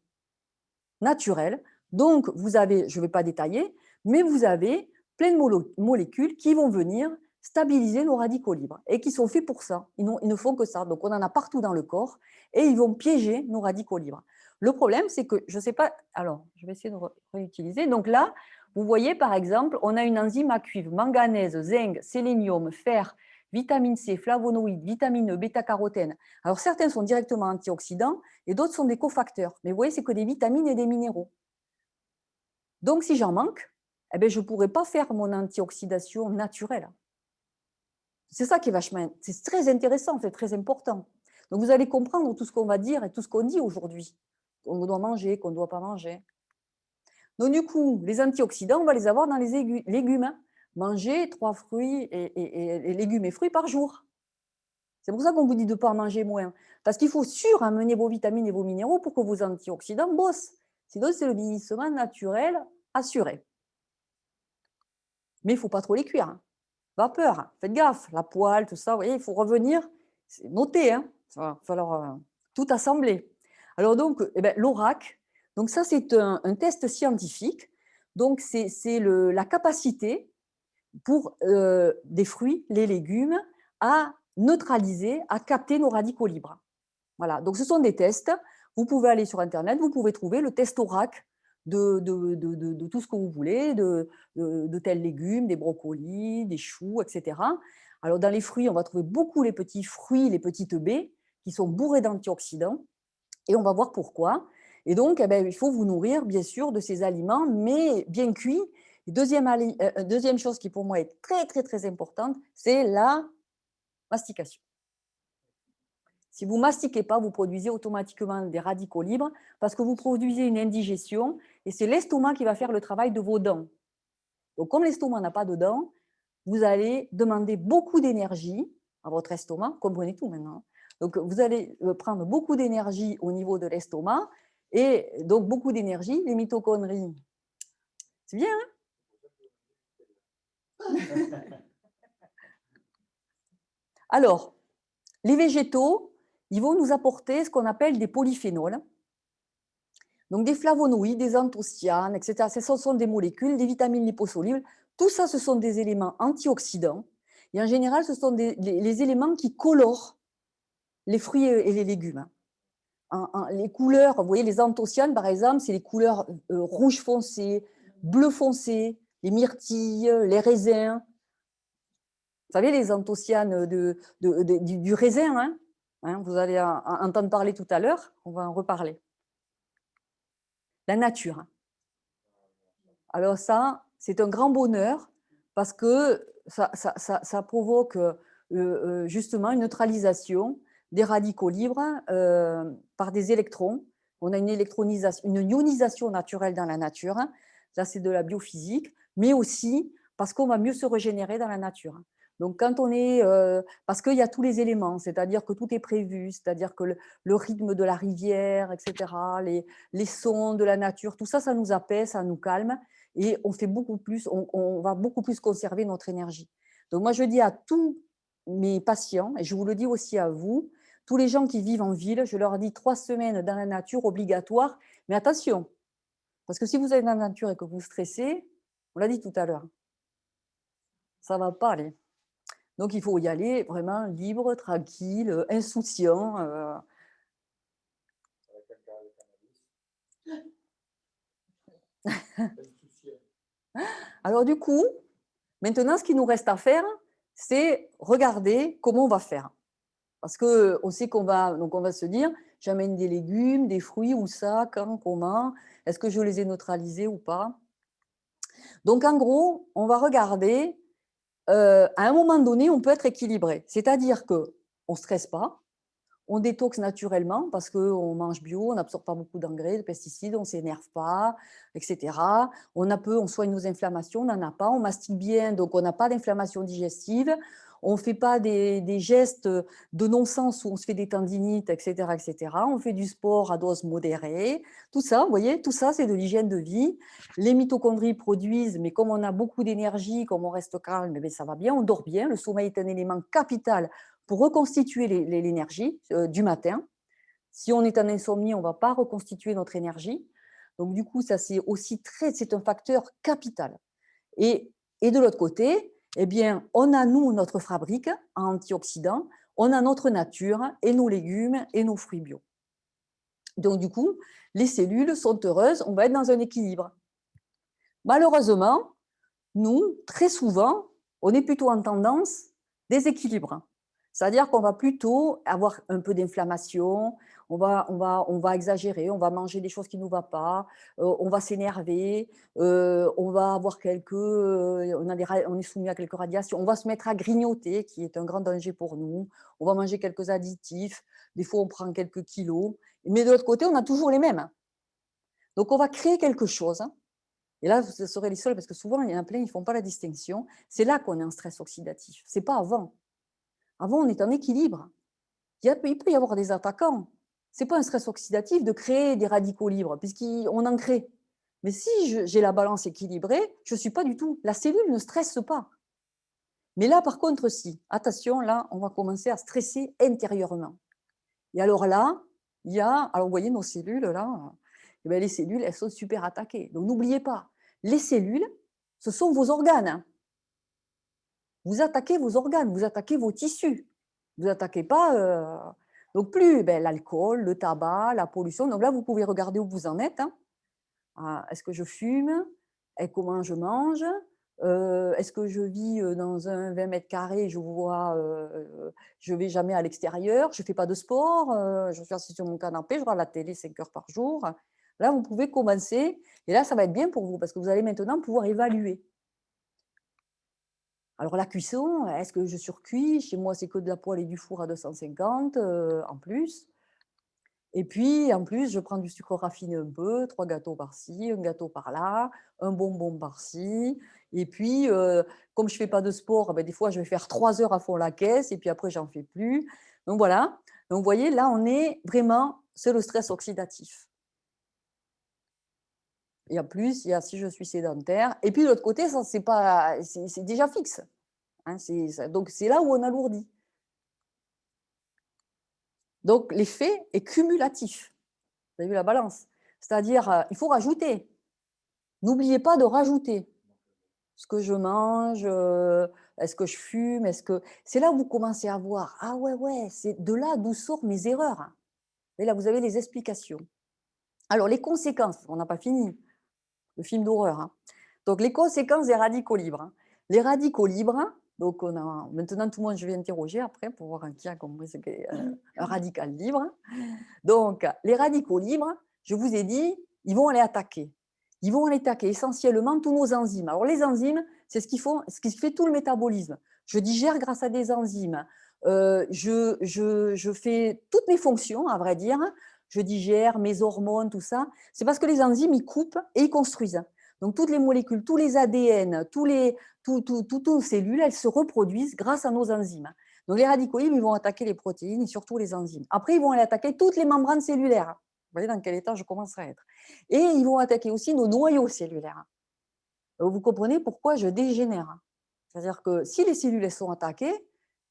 naturels. Donc vous avez, je ne vais pas détailler, mais vous avez plein de molécules qui vont venir stabiliser nos radicaux libres et qui sont faits pour ça. Ils ne font que ça. Donc on en a partout dans le corps et ils vont piéger nos radicaux libres. Le problème, c'est que, je ne sais pas, alors je vais essayer de réutiliser. Donc là, vous voyez par exemple, on a une enzyme à cuivre, manganèse, zinc, sélénium, fer, vitamine C, flavonoïdes, vitamine E, bêta-carotène. Alors certains sont directement antioxydants et d'autres sont des cofacteurs. Mais vous voyez, c'est que des vitamines et des minéraux. Donc si j'en manque, eh ben, je ne pourrai pas faire mon antioxydation naturelle. C'est ça qui est vachement, c'est très intéressant, c'est très important. Donc, vous allez comprendre tout ce qu'on va dire et tout ce qu'on dit aujourd'hui, qu'on doit manger, qu'on ne doit pas manger. Donc, du coup, les antioxydants, on va les avoir dans les légumes. Hein. Manger 3 fruits et légumes et fruits par jour. C'est pour ça qu'on vous dit de ne pas en manger moins. Parce qu'il faut suramener vos vitamines et vos minéraux pour que vos antioxydants bossent. Sinon, c'est le vieillissement naturel assuré. Mais il ne faut pas trop les cuire. Hein. Vapeur, hein. Faites gaffe, la poêle, tout ça, vous voyez, il faut revenir, c'est noté, hein. Il va falloir tout assembler. Alors donc, eh ben, l'ORAC, donc ça c'est un test scientifique, donc c'est la capacité pour des fruits, les légumes, à neutraliser, à capter nos radicaux libres. Voilà, donc ce sont des tests, vous pouvez aller sur Internet, vous pouvez trouver le test ORAC de tout ce que vous voulez, de tels légumes, des brocolis, des choux, etc. Alors, dans les fruits, on va trouver beaucoup les petits fruits, les petites baies, qui sont bourrés d'antioxydants, et on va voir pourquoi. Et donc, eh ben, il faut vous nourrir, bien sûr, de ces aliments, mais bien cuits. Et deuxième chose qui, pour moi, est très, très, très importante, c'est la mastication. Si vous ne mastiquez pas, vous produisez automatiquement des radicaux libres parce que vous produisez une indigestion et c'est l'estomac qui va faire le travail de vos dents. Donc, comme l'estomac n'a pas de dents, vous allez demander beaucoup d'énergie à votre estomac, comprenez tout maintenant. Donc, vous allez prendre beaucoup d'énergie au niveau de l'estomac et donc beaucoup d'énergie, les mitochondries. C'est bien, hein? Alors, les végétaux, ils vont nous apporter ce qu'on appelle des polyphénols. Donc des flavonoïdes, des anthocyanes, etc. Ce sont des molécules, des vitamines liposolubles. Tout ça, ce sont des éléments antioxydants. Et en général, ce sont les éléments qui colorent les fruits et les légumes. Les couleurs, vous voyez, les anthocyanes, par exemple, c'est les couleurs rouge foncé, bleu foncé, les myrtilles, les raisins. Vous savez, les anthocyanes du raisin, hein, vous allez entendre parler tout à l'heure, on va en reparler. La nature. Alors ça, c'est un grand bonheur parce que ça provoque justement une neutralisation des radicaux libres par des électrons. On a une ionisation naturelle dans la nature. Ça, c'est de la biophysique, mais aussi parce qu'on va mieux se régénérer dans la nature. Donc, quand on est… parce qu'il y a tous les éléments, c'est-à-dire que tout est prévu, c'est-à-dire que le rythme de la rivière, etc., les sons de la nature, tout ça, ça nous apaise, ça nous calme et on fait beaucoup plus, on va beaucoup plus conserver notre énergie. Donc, moi, je dis à tous mes patients, et je vous le dis aussi à vous, tous les gens qui vivent en ville, je leur dis 3 semaines dans la nature obligatoire, mais attention, parce que si vous êtes dans la nature et que vous stressez, on l'a dit tout à l'heure, ça ne va pas aller. Donc, il faut y aller vraiment libre, tranquille, insouciant. Alors, du coup, maintenant, ce qu'il nous reste à faire, c'est regarder comment on va faire. Parce qu'on sait qu'on va, donc on va se dire, j'amène des légumes, des fruits, où ça, quand, comment, est-ce que je les ai neutralisés ou pas? Donc, en gros, on va regarder, à un moment donné, on peut être équilibré. C'est-à-dire qu'on ne stresse pas, on détoxe naturellement parce qu'on mange bio, on n'absorbe pas beaucoup d'engrais, de pesticides, on ne s'énerve pas, etc. On soigne nos inflammations, on n'en a pas, on mastique bien, donc on n'a pas d'inflammation digestive, on ne fait pas des gestes de non-sens où on se fait des tendinites, etc., etc. On fait du sport à dose modérée. Tout ça, vous voyez, tout ça, c'est de l'hygiène de vie. Les mitochondries produisent, mais comme on a beaucoup d'énergie, comme on reste calme, eh ça va bien, on dort bien. Le sommeil est un élément capital pour reconstituer l'énergie du matin. Si on est en insomnie, on ne va pas reconstituer notre énergie. Donc, du coup, ça, c'est un facteur capital. Et de l'autre côté, eh bien, on a, nous, notre fabrique en antioxydants, on a notre nature et nos légumes et nos fruits bio. Donc, du coup, les cellules sont heureuses, on va être dans un équilibre. Malheureusement, nous, très souvent, on est plutôt en tendance déséquilibre. C'est-à-dire qu'on va plutôt avoir un peu d'inflammation, on va exagérer, on va manger des choses qui ne nous vont pas, on va s'énerver, on va avoir on est soumis à quelques radiations, on va se mettre à grignoter, qui est un grand danger pour nous, on va manger quelques additifs, des fois on prend quelques kilos, mais de l'autre côté, on a toujours les mêmes. Donc on va créer quelque chose, hein. Et là, vous serez les seuls, parce que souvent, il y en a plein, ils ne font pas la distinction. C'est là qu'on est en stress oxydatif. Ce n'est pas avant. Avant, on est en équilibre. Il peut y avoir des attaquants. Ce n'est pas un stress oxydatif de créer des radicaux libres, puisqu'on en crée. Mais si j'ai la balance équilibrée, je ne suis pas du tout. La cellule ne stresse pas. Mais là, par contre, si. Attention, là, on va commencer à stresser intérieurement. Et alors là, alors vous voyez nos cellules, là, eh bien, les cellules, elles sont super attaquées. Donc n'oubliez pas, les cellules, ce sont vos organes, hein. Vous attaquez vos organes, vous attaquez vos tissus. Vous n'attaquez pas. Donc plus l'alcool, le tabac, la pollution. Donc là, vous pouvez regarder où vous en êtes, hein. Est-ce que je fume? Et comment je mange? Est-ce que je vis dans un 20 mètres carrés? Je ne vais jamais à l'extérieur, je ne fais pas de sport, je suis assise sur mon canapé, je regarde la télé 5 heures par jour. Là, vous pouvez commencer. Et là, ça va être bien pour vous parce que vous allez maintenant pouvoir évaluer. Alors la cuisson, est-ce que je surcuis? Chez moi, c'est que de la poêle et du four à 250 en plus. Et puis, en plus, je prends du sucre raffiné un peu, 3 gâteaux par-ci, un gâteau par-là, un bonbon par-ci. Et puis, comme je ne fais pas de sport, des fois, je vais faire 3 heures à fond la caisse et puis après, j'en fais plus. Donc voilà. Donc, vous voyez, là, on est vraiment, c'est le stress oxydatif. Et en plus, il y a si je suis sédentaire. Et puis, de l'autre côté, ça, c'est déjà fixe, hein, donc, c'est là où on alourdit. Donc, l'effet est cumulatif. Vous avez vu la balance? C'est-à-dire, il faut rajouter. N'oubliez pas de rajouter. Ce que je mange, est-ce que je fume, c'est là où vous commencez à voir. Ah ouais, c'est de là d'où sortent mes erreurs. Et là, vous avez les explications. Alors, les conséquences, on n'a pas fini, le film d'horreur, hein. Donc, les conséquences des radicaux libres, hein. Les radicaux libres, donc maintenant tout le monde, je vais interroger après pour voir qui a compris ce qu'est un radical libre. Donc, les radicaux libres, je vous ai dit, ils vont aller attaquer. Ils vont aller attaquer essentiellement tous nos enzymes. Alors, les enzymes, c'est ce qui fait tout le métabolisme. Je digère grâce à des enzymes. Je fais toutes mes fonctions, à vrai dire. Je digère mes hormones, tout ça. C'est parce que les enzymes, ils coupent et ils construisent. Donc, toutes les molécules, tous les ADN, toutes nos cellules, elles se reproduisent grâce à nos enzymes. Donc, les radicaux libres, ils vont attaquer les protéines et surtout les enzymes. Après, ils vont aller attaquer toutes les membranes cellulaires. Vous voyez dans quel état je commence à être. Et ils vont attaquer aussi nos noyaux cellulaires. Vous comprenez pourquoi je dégénère. C'est-à-dire que si les cellules elles sont attaquées,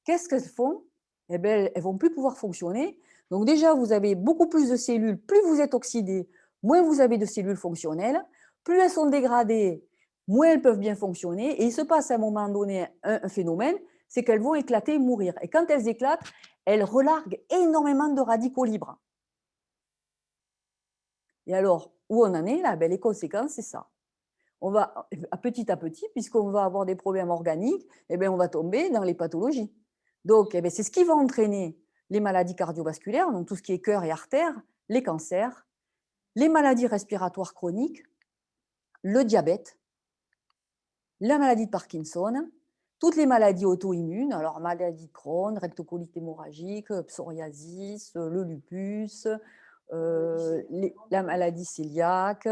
qu'est-ce qu'elles font? Eh bien, elles ne vont plus pouvoir fonctionner. Donc déjà, vous avez beaucoup plus de cellules. Plus vous êtes oxydé, moins vous avez de cellules fonctionnelles. Plus elles sont dégradées, moins elles peuvent bien fonctionner. Et il se passe à un moment donné un phénomène, c'est qu'elles vont éclater et mourir. Et quand elles éclatent, elles relarguent énormément de radicaux libres. Et alors, où on en est là? Les conséquences, c'est ça. On va, à petit, puisqu'on va avoir des problèmes organiques, on va tomber dans les pathologies. Donc, c'est ce qui va entraîner les maladies cardiovasculaires, donc tout ce qui est cœur et artères, les cancers, les maladies respiratoires chroniques, le diabète, la maladie de Parkinson, toutes les maladies auto-immunes, alors maladie de Crohn, rectocolite hémorragique, psoriasis, le lupus, la maladie cœliaque,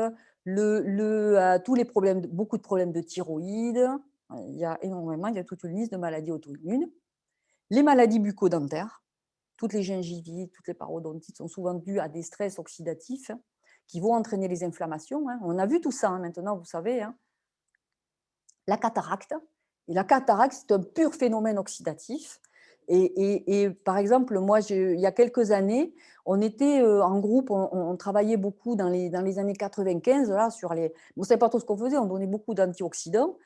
tous les problèmes, beaucoup de problèmes de thyroïde. Il y a toute une liste de maladies auto-immunes. Les maladies bucco-dentaires, toutes les gingivites, toutes les parodontites sont souvent dues à des stress oxydatifs qui vont entraîner les inflammations. On a vu tout ça maintenant, vous savez. La cataracte. Et la cataracte, c'est un pur phénomène oxydatif. Et par exemple, moi, il y a quelques années, on était en groupe, on travaillait beaucoup dans les années 95, là, on ne savait pas trop ce qu'on faisait, on donnait beaucoup d'antioxydants.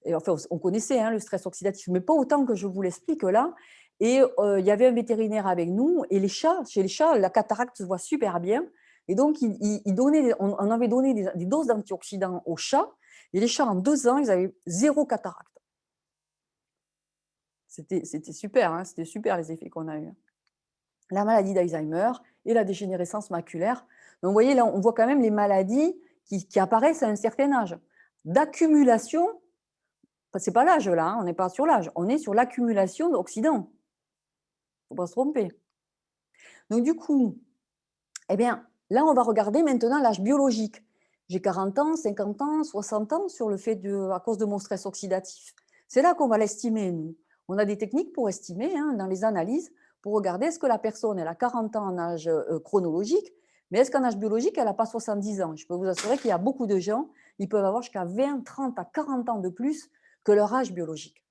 Et enfin, on connaissait le stress oxydatif, mais pas autant que je vous l'explique là. Et il y avait un vétérinaire avec nous, et chez les chats, la cataracte se voit super bien. Et donc, on avait donné des doses d'antioxydants aux chats, et les chats, en 2 ans, ils avaient 0 cataracte. C'était super, c'était super les effets qu'on a eus. la maladie d'Alzheimer et la dégénérescence maculaire. Donc, vous voyez, là, on voit quand même les maladies qui apparaissent à un certain âge. D'accumulation, enfin, ce n'est pas l'âge là, hein, on n'est pas sur l'âge, on est sur l'accumulation d'oxydants. Il ne faut pas se tromper. Donc, du coup, eh bien, là, on va regarder maintenant l'âge biologique. J'ai 40 ans, 50 ans, 60 ans sur le fait à cause de mon stress oxydatif. C'est là qu'on va l'estimer, nous. On a des techniques pour estimer, hein, dans les analyses, pour regarder est-ce que la personne elle a 40 ans en âge chronologique, mais est-ce qu'en âge biologique, elle n'a pas 70 ans? Je peux vous assurer qu'il y a beaucoup de gens, ils peuvent avoir jusqu'à 20, 30 à 40 ans de plus que leur âge biologique.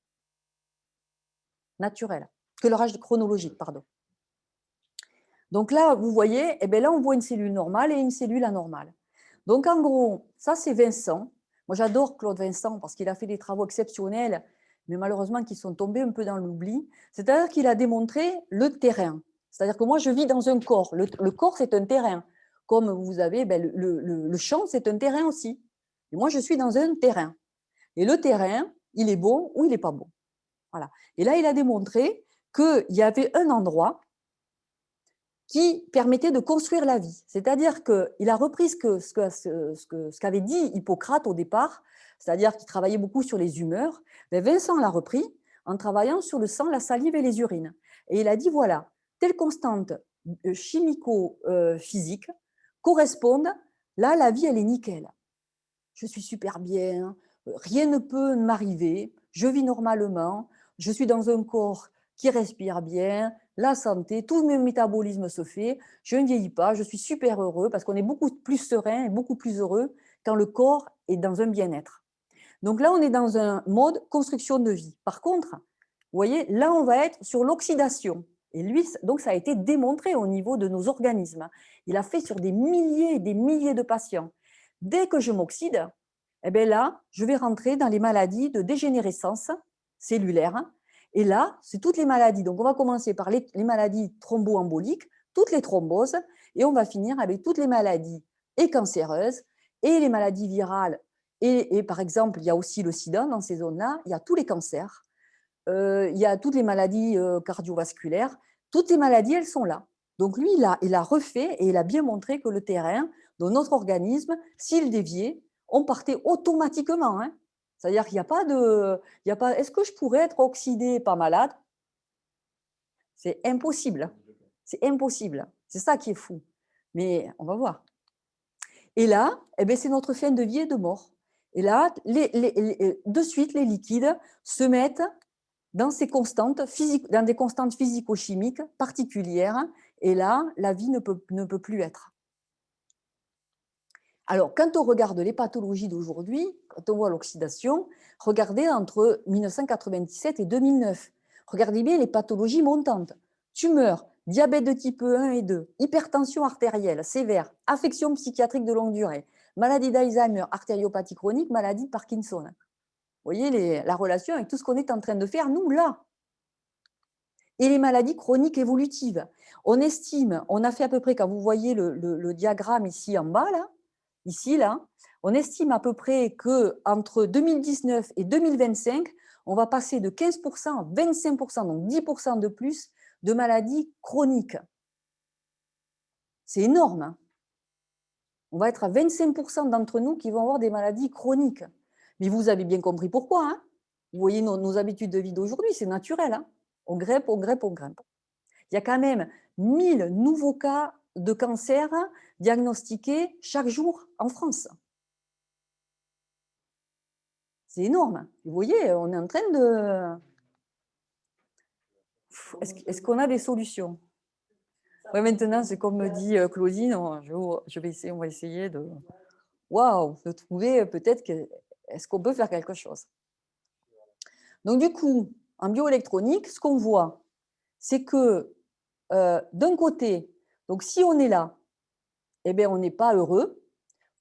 Naturel. Que leur âge chronologique, pardon. Donc là, vous voyez, eh bien là, on voit une cellule normale et une cellule anormale. Donc en gros, ça c'est Vincent. Moi j'adore Claude Vincent parce qu'il a fait des travaux exceptionnels, mais malheureusement qui sont tombés un peu dans l'oubli. C'est-à-dire qu'il a démontré le terrain. C'est-à-dire que moi je vis dans un corps. Le corps c'est un terrain. Comme vous avez, ben, le champ c'est un terrain aussi. Et moi je suis dans un terrain. Et le terrain, il est bon ou il n'est pas bon. Voilà. Et là il a démontré qu'il y avait un endroit qui permettait de construire la vie. C'est-à-dire qu'il a repris ce qu'avait dit Hippocrate au départ, c'est-à-dire qu'il travaillait beaucoup sur les humeurs. Mais Vincent l'a repris en travaillant sur le sang, la salive et les urines. Et il a dit, voilà, telles constantes chimico-physiques correspondent, là, la vie, elle est nickel. Je suis super bien, rien ne peut m'arriver, je vis normalement, je suis dans un corps qui respire bien, la santé, tout mon métabolisme se fait, je ne vieillis pas, je suis super heureux parce qu'on est beaucoup plus serein et beaucoup plus heureux quand le corps est dans un bien-être. Donc là, on est dans un mode construction de vie. Par contre, vous voyez, là, on va être sur l'oxydation. Et lui, donc ça a été démontré au niveau de nos organismes. Il a fait sur des milliers et des milliers de patients. Dès que je m'oxyde, eh bien là, je vais rentrer dans les maladies de dégénérescence cellulaire. Et là, c'est toutes les maladies. Donc, on va commencer par les maladies thromboemboliques, toutes les thromboses, et on va finir avec toutes les maladies et cancéreuses, et les maladies virales. Et par exemple, il y a aussi le sida dans ces zones-là, il y a tous les cancers, il y a toutes les maladies cardiovasculaires, toutes les maladies, elles sont là. Donc, lui, il a refait et il a bien montré que le terrain de notre organisme, s'il déviait, on partait automatiquement. Hein. C'est-à-dire qu'il n'y a pas de... est-ce que je pourrais être oxydé, pas malade? C'est impossible. C'est impossible. C'est ça qui est fou. Mais on va voir. Et là, eh bien, c'est notre fin de vie et de mort. Et là, de suite, les liquides se mettent dans ces constantes physiques, dans des constantes physico-chimiques particulières. Et là, la vie ne peut plus être. Alors, quand on regarde les pathologies d'aujourd'hui, quand on voit l'oxydation, regardez entre 1997 et 2009. Regardez bien les pathologies montantes. Tumeurs, diabète de type 1 et 2, hypertension artérielle sévère, affection psychiatrique de longue durée, maladie d'Alzheimer, artériopathie chronique, maladie de Parkinson. Vous voyez la relation avec tout ce qu'on est en train de faire, nous, là. Et les maladies chroniques évolutives. On estime, on a fait à peu près, quand vous voyez le diagramme ici en bas, là, ici, là, on estime à peu près qu'entre 2019 et 2025, on va passer de 15% à 25%, donc 10% de plus de maladies chroniques. C'est énorme. Hein. On va être à 25% d'entre nous qui vont avoir des maladies chroniques. Mais vous avez bien compris pourquoi. Hein. Vous voyez nos habitudes de vie d'aujourd'hui, c'est naturel. Hein. On grimpe, on grimpe, on grimpe. Il y a quand même 1000 nouveaux cas de cancer diagnostiqués chaque jour en France. C'est énorme. Vous voyez, on est en train de... Est-ce qu'on a des solutions? Oui, maintenant, c'est comme me dit Claudine, on va essayer de... Waouh, de trouver peut-être est-ce qu'on peut faire quelque chose. Donc, du coup, en bioélectronique, ce qu'on voit, c'est que d'un côté, donc si on est là, eh bien, on n'est pas heureux.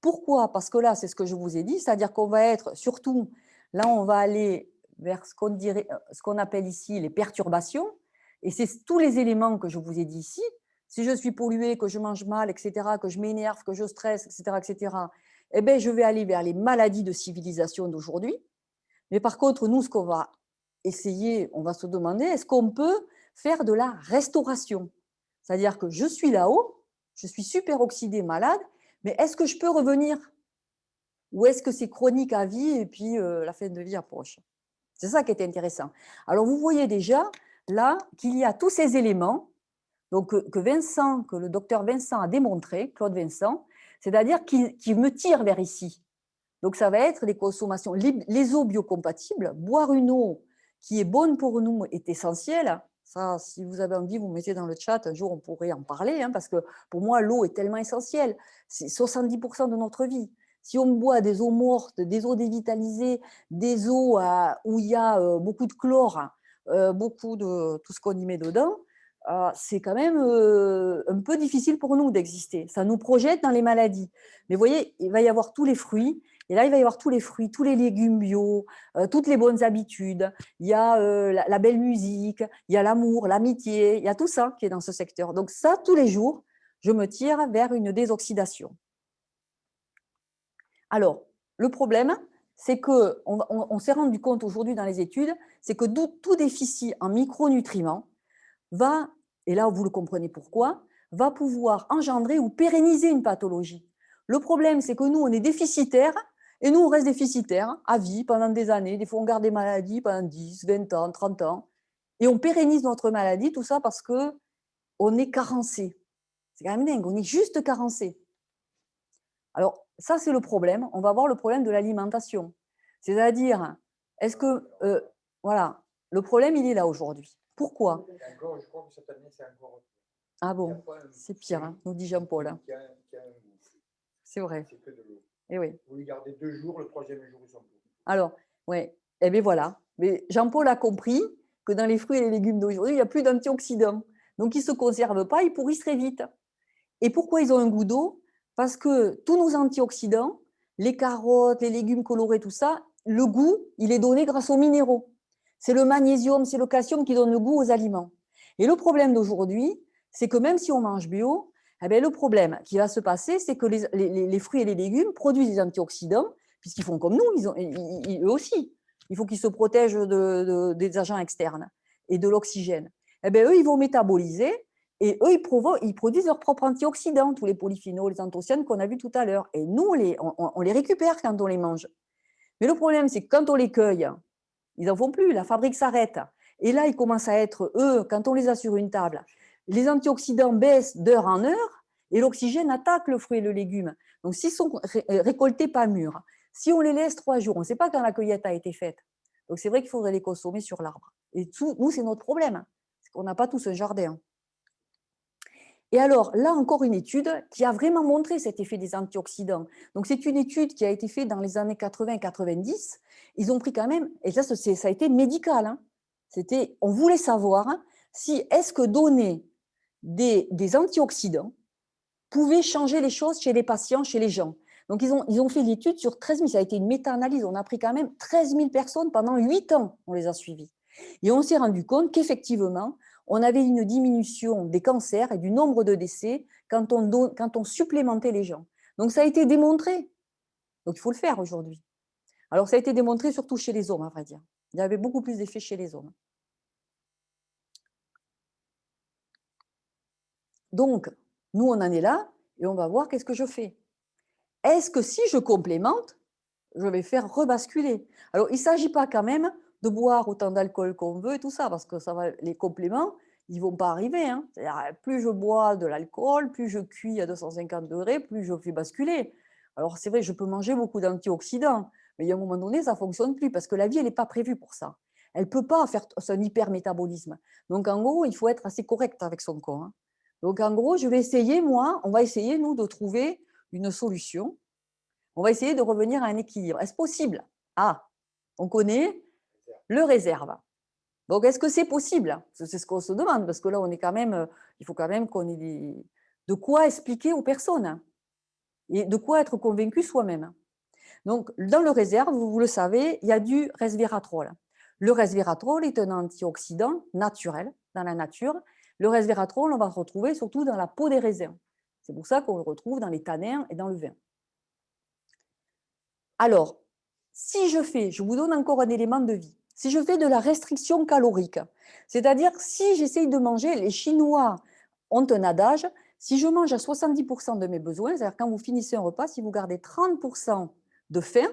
Pourquoi? Parce que là, c'est ce que je vous ai dit, c'est-à-dire qu'on va être, surtout, là, on va aller vers ce qu'on appelle ici les perturbations, et c'est tous les éléments que je vous ai dit ici. Si je suis polluée, que je mange mal, etc., que je m'énerve, que je stresse, etc., eh bien, je vais aller vers les maladies de civilisation d'aujourd'hui. Mais par contre, nous, ce qu'on va essayer, on va se demander, est-ce qu'on peut faire de la restauration? C'est-à-dire que je suis là-haut, je suis super oxydée, malade, mais est-ce que je peux revenir? Ou est-ce que c'est chronique à vie et puis la fin de vie approche? C'est ça qui est intéressant. Alors, vous voyez déjà là qu'il y a tous ces éléments donc, que le docteur Vincent a démontré, Claude Vincent, c'est-à-dire qu'il me tire vers ici. Donc, ça va être les consommations. Les eaux biocompatibles, boire une eau qui est bonne pour nous est essentiel. Ça, si vous avez envie, vous mettez dans le chat, un jour on pourrait en parler, hein, parce que pour moi, l'eau est tellement essentielle. C'est 70% de notre vie. Si on boit des eaux mortes, des eaux dévitalisées, des eaux où il y a beaucoup de chlore, beaucoup de tout ce qu'on y met dedans, c'est quand même un peu difficile pour nous d'exister. Ça nous projette dans les maladies. Mais vous voyez, il va y avoir tous les fruits. Et là, il va y avoir tous les fruits, tous les légumes bio, toutes les bonnes habitudes. Il y a la belle musique, il y a l'amour, l'amitié, il y a tout ça qui est dans ce secteur. Donc ça, tous les jours, je me tire vers une désoxydation. Alors, le problème, c'est qu'on s'est rendu compte aujourd'hui dans les études, c'est que tout déficit en micronutriments va, et là vous le comprenez pourquoi, va pouvoir engendrer ou pérenniser une pathologie. Le problème, c'est que nous, on est déficitaires, et nous, on reste déficitaires à vie pendant des années. Des fois, on garde des maladies pendant 10, 20 ans, 30 ans, et on pérennise notre maladie, tout ça parce qu'on est carencé. C'est quand même dingue, on est juste carencé. Alors, ça, c'est le problème. On va voir le problème de l'alimentation. C'est-à-dire, est-ce que, voilà, le problème, il est là aujourd'hui. Pourquoi? Encore, je crois que cette année, c'est encore. Ah bon, c'est pire, hein, nous dit Jean-Paul. Hein. C'est vrai. C'est que de l'eau. Et oui. Vous les gardez 2 jours, le 3e jour, ils sont plus. Alors, oui, eh bien voilà. Mais Jean-Paul a compris que dans les fruits et les légumes d'aujourd'hui, il n'y a plus d'antioxydants. Donc, ils ne se conservent pas, ils pourrissent très vite. Et pourquoi ils ont un goût d'eau? Parce que tous nos antioxydants, les carottes, les légumes colorés, tout ça, le goût, il est donné grâce aux minéraux. C'est le magnésium, c'est le calcium qui donne le goût aux aliments. Et le problème d'aujourd'hui, c'est que même si on mange bio, eh bien, le problème qui va se passer, c'est que les fruits et les légumes produisent des antioxydants, puisqu'ils font comme nous, eux aussi. Il faut qu'ils se protègent des agents externes et de l'oxygène. Eh bien, eux, ils vont métaboliser et eux, ils produisent leurs propres antioxydants, tous les polyphénols, les anthocyanes qu'on a vus tout à l'heure. Et nous, on les récupère quand on les mange. Mais le problème, c'est que quand on les cueille, ils n'en font plus, la fabrique s'arrête. Et là, ils commencent à être, eux, quand on les a sur une table, les antioxydants baissent d'heure en heure et l'oxygène attaque le fruit et le légume. Donc, s'ils sont récoltés pas mûrs, si on les laisse 3 jours, on ne sait pas quand la cueillette a été faite. Donc, c'est vrai qu'il faudrait les consommer sur l'arbre. Et nous, c'est notre problème, c'est qu'on n'a pas tous un jardin. Et alors, là encore une étude qui a vraiment montré cet effet des antioxydants. Donc, c'est une étude qui a été faite dans les années 80-90. Ils ont pris quand même, et ça a été médical, hein. On voulait savoir si est-ce que donner des antioxydants pouvait changer les choses chez les patients, chez les gens. Donc, ils ont fait l'étude sur 13 000, ça a été une méta-analyse. On a pris quand même 13 000 personnes pendant 8 ans, on les a suivies. Et on s'est rendu compte qu'effectivement, on avait une diminution des cancers et du nombre de décès quand on supplémentait les gens. Donc, ça a été démontré. Donc, il faut le faire aujourd'hui. Alors, ça a été démontré surtout chez les hommes, à vrai dire. Il y avait beaucoup plus d'effets chez les hommes. Donc, nous, on en est là et on va voir qu'est-ce que je fais. Est-ce que si je complémente, je vais faire rebasculer? Alors, il ne s'agit pas quand même de boire autant d'alcool qu'on veut et tout ça, parce que ça va, les compléments, ils ne vont pas arriver. Hein. Plus je bois de l'alcool, plus je cuis à 250 degrés, plus je fais basculer. Alors, c'est vrai, je peux manger beaucoup d'antioxydants, mais il y a un moment donné, ça ne fonctionne plus, parce que la vie, elle n'est pas prévue pour ça. Elle ne peut pas faire son hypermétabolisme. Donc, en gros, il faut être assez correct avec son corps. Hein. Donc, en gros, on va essayer, nous, de trouver une solution. On va essayer de revenir à un équilibre. Est-ce possible? Ah, on connaît le réserve. Donc, est-ce que c'est possible? C'est ce qu'on se demande, parce que là, on est quand même, il faut quand même qu'on ait de quoi expliquer aux personnes et de quoi être convaincu soi-même. Donc, dans le réserve, vous le savez, il y a du resveratrol. Le resveratrol est un antioxydant naturel dans la nature. Le resveratrol, on va le retrouver surtout dans la peau des raisins. C'est pour ça qu'on le retrouve dans les tanins et dans le vin. Alors, je vous donne encore un élément de vie, si je fais de la restriction calorique, c'est-à-dire si j'essaye de manger, les Chinois ont un adage, si je mange à 70% de mes besoins, c'est-à-dire quand vous finissez un repas, si vous gardez 30% de faim,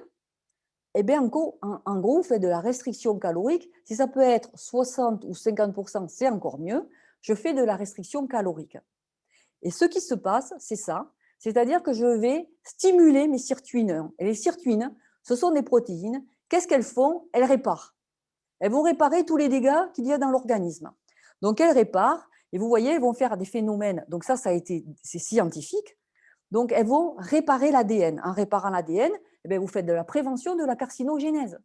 eh bien, en gros, vous faites de la restriction calorique. Si ça peut être 60 ou 50%, c'est encore mieux. Je fais de la restriction calorique. Et ce qui se passe, c'est ça. C'est-à-dire que je vais stimuler mes sirtuines. Et les sirtuines, ce sont des protéines. Qu'est-ce qu'elles font? Elles réparent. Elles vont réparer tous les dégâts qu'il y a dans l'organisme. Donc, elles réparent. Et vous voyez, elles vont faire des phénomènes. Donc, c'est scientifique. Donc, elles vont réparer l'ADN. En réparant l'ADN, eh bien, vous faites de la prévention de la carcinogénèse.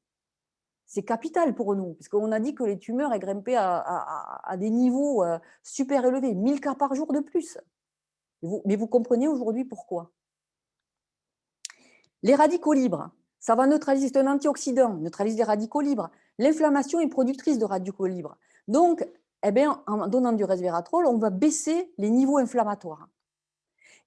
C'est capital pour nous, puisqu'on a dit que les tumeurs elles grimpaient à des niveaux super élevés, 1000 cas par jour de plus. Mais vous comprenez aujourd'hui pourquoi. Les radicaux libres, ça va neutraliser, c'est un antioxydant, neutralise les radicaux libres. L'inflammation est productrice de radicaux libres. Donc, eh bien, en donnant du resveratrol, on va baisser les niveaux inflammatoires.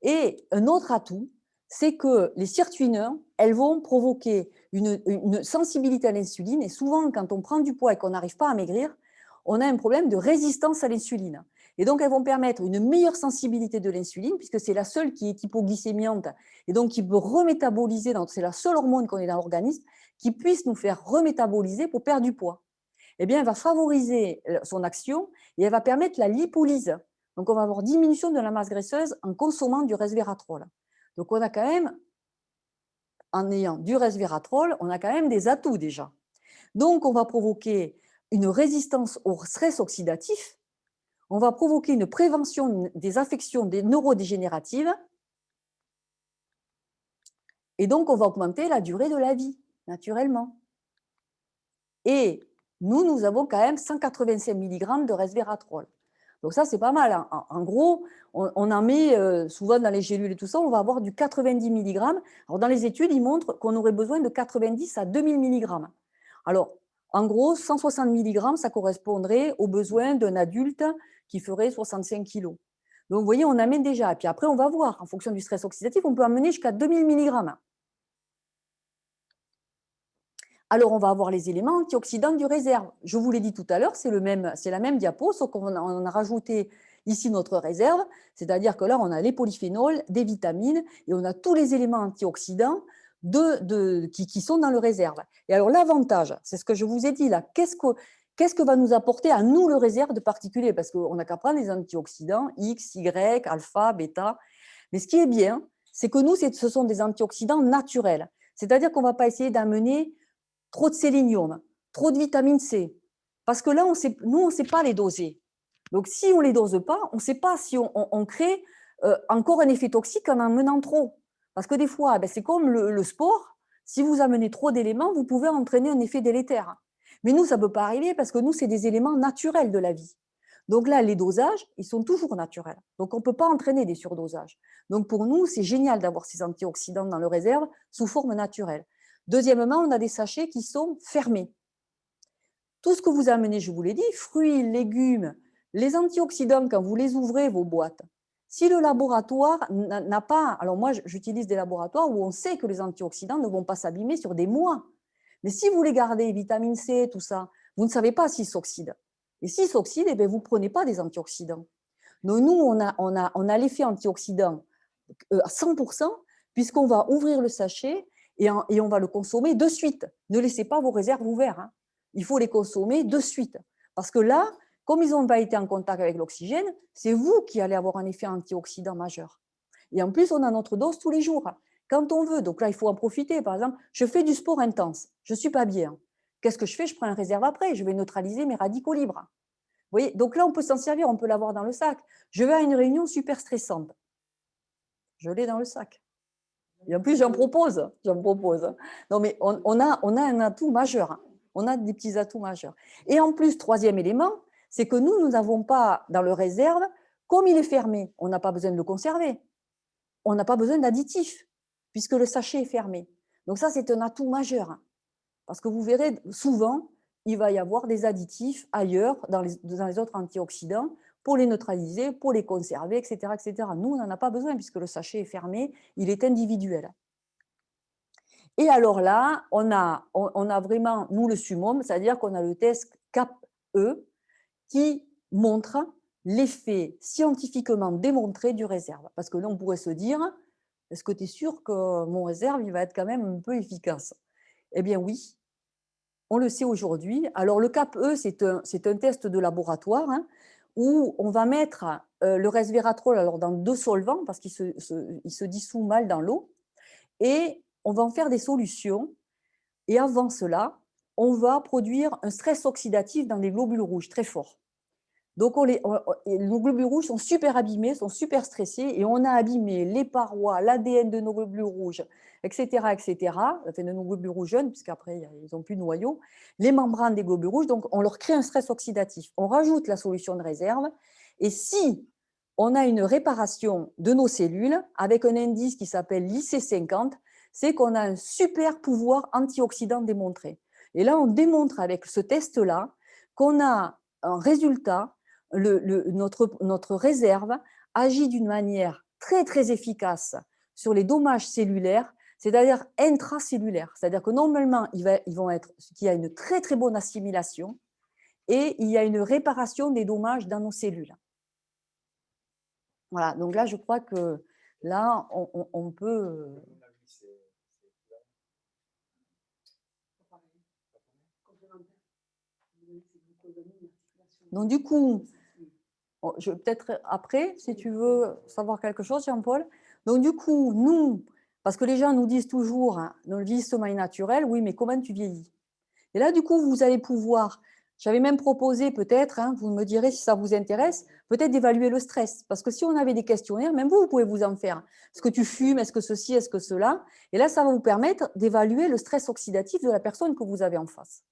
Et un autre atout, c'est que les sirtuineurs, elles vont provoquer une sensibilité à l'insuline. Et souvent, quand on prend du poids et qu'on n'arrive pas à maigrir, on a un problème de résistance à l'insuline. Et donc, elles vont permettre une meilleure sensibilité de l'insuline, puisque c'est la seule qui est hypoglycémiante, et donc qui peut remétaboliser, c'est la seule hormone qu'on ait dans l'organisme, qui puisse nous faire remétaboliser pour perdre du poids. Eh bien, elle va favoriser son action et elle va permettre la lipolyse. Donc, on va avoir diminution de la masse graisseuse en consommant du resveratrol. Donc, on a quand même, en ayant du resveratrol, on a quand même des atouts déjà. Donc, on va provoquer une résistance au stress oxydatif, on va provoquer une prévention des affections neurodégénératives et donc on va augmenter la durée de la vie, naturellement. Et nous avons quand même 185 mg de resveratrol. Donc ça, c'est pas mal. Hein. En gros, on en met souvent dans les gélules et tout ça, on va avoir du 90 mg. Alors dans les études, ils montrent qu'on aurait besoin de 90 à 2000 mg. Alors, en gros, 160 mg, ça correspondrait aux besoins d'un adulte qui ferait 65 kg. Donc, vous voyez, on amène déjà. Et puis après, on va voir. En fonction du stress oxydatif, on peut amener jusqu'à 2000 mg. Alors, on va avoir les éléments antioxydants du réserve. Je vous l'ai dit tout à l'heure, c'est la même diapo, sauf qu'on a rajouté ici notre réserve. C'est-à-dire que là, on a les polyphénols, des vitamines, et on a tous les éléments antioxydants qui sont dans le réserve. Et alors, l'avantage, c'est ce que je vous ai dit là. Qu'est-ce que va nous apporter à nous le réserve de particulier? Parce qu'on n'a qu'à prendre les antioxydants X, Y, alpha, bêta. Mais ce qui est bien, c'est que nous, ce sont des antioxydants naturels. C'est-à-dire qu'on ne va pas essayer d'amener trop de sélénium, trop de vitamine C. Parce que là, nous, on ne sait pas les doser. Donc, si on ne les dose pas, on ne sait pas si on crée encore un effet toxique en menant trop. Parce que des fois, c'est comme le sport. Si vous amenez trop d'éléments, vous pouvez entraîner un effet délétère. Mais nous, ça ne peut pas arriver parce que nous, c'est des éléments naturels de la vie. Donc là, les dosages, ils sont toujours naturels. Donc, on ne peut pas entraîner des surdosages. Donc, pour nous, c'est génial d'avoir ces antioxydants dans le réserve sous forme naturelle. Deuxièmement, on a des sachets qui sont fermés. Tout ce que vous amenez, je vous l'ai dit, fruits, légumes, les antioxydants, quand vous les ouvrez, vos boîtes, si le laboratoire n'a pas… Alors moi, j'utilise des laboratoires où on sait que les antioxydants ne vont pas s'abîmer sur des mois. Mais si vous les gardez, vitamine C, tout ça, vous ne savez pas s'ils s'oxydent. Et s'ils s'oxydent, eh bien, vous ne prenez pas des antioxydants. Donc nous, on a l'effet antioxydant à 100%, puisqu'on va ouvrir le sachet et on va le consommer de suite. Ne laissez pas vos réserves ouvertes. Hein. Il faut les consommer de suite. Parce que là, comme ils n'ont pas été en contact avec l'oxygène, c'est vous qui allez avoir un effet antioxydant majeur. Et en plus, on a notre dose tous les jours. Quand on veut, donc là, il faut en profiter. Par exemple, je fais du sport intense, je ne suis pas bien. Qu'est-ce que je fais? Je prends un réserve après, je vais neutraliser mes radicaux libres. Vous voyez, donc là, on peut s'en servir, on peut l'avoir dans le sac. Je vais à une réunion super stressante. Je l'ai dans le sac. Et en plus, j'en propose. Non, mais on a un atout majeur. On a des petits atouts majeurs. Et en plus, troisième élément, c'est que nous n'avons pas dans le réserve, comme il est fermé, on n'a pas besoin de le conserver. On n'a pas besoin d'additifs, puisque le sachet est fermé. Donc ça, c'est un atout majeur. Parce que vous verrez, souvent, il va y avoir des additifs ailleurs, dans les autres antioxydants, pour les neutraliser, pour les conserver, etc., etc. Nous, on n'en a pas besoin, puisque le sachet est fermé, il est individuel. Et alors là, on a vraiment, nous, le summum, c'est-à-dire qu'on a le test CAP-E qui montre l'effet scientifiquement démontré du réserve. Parce que là, on pourrait se dire, est-ce que tu es sûr que mon réserve, il va être quand même un peu efficace? Eh bien oui, on le sait aujourd'hui. Alors le CAP-E, c'est un test de laboratoire, hein, où on va mettre le resveratrol alors, dans 2 solvants, parce qu'il se dissout mal dans l'eau, et on va en faire des solutions. Et avant cela, on va produire un stress oxydatif dans des globules rouges très forts. Donc, nos globules rouges sont super abîmés, sont super stressés, et on a abîmé les parois, l'ADN de nos globules rouges, etc., enfin de nos globules rouges jeunes, puisqu'après, ils n'ont plus de noyau, les membranes des globules rouges, donc on leur crée un stress oxydatif. On rajoute la solution de réserve, et si on a une réparation de nos cellules avec un indice qui s'appelle l'IC50, c'est qu'on a un super pouvoir antioxydant démontré. Et là, on démontre avec ce test-là qu'on a un résultat. Notre réserve agit d'une manière très, très efficace sur les dommages cellulaires, c'est-à-dire intracellulaires. C'est-à-dire que normalement, il y a une très, très bonne assimilation et il y a une réparation des dommages dans nos cellules. Voilà, donc là, je crois que là, on peut… Donc, du coup, je peut-être après, si tu veux savoir quelque chose, Jean-Paul. Donc, du coup, nous, parce que les gens nous disent toujours, hein, le vieillissement est naturel, oui, mais comment tu vieillis? Et là, du coup, vous allez pouvoir, j'avais même proposé peut-être, hein, vous me direz si ça vous intéresse, peut-être d'évaluer le stress. Parce que si on avait des questionnaires, même vous pouvez vous en faire. Est-ce que tu fumes? Est-ce que ceci? Est-ce que cela? Et là, ça va vous permettre d'évaluer le stress oxydatif de la personne que vous avez en face.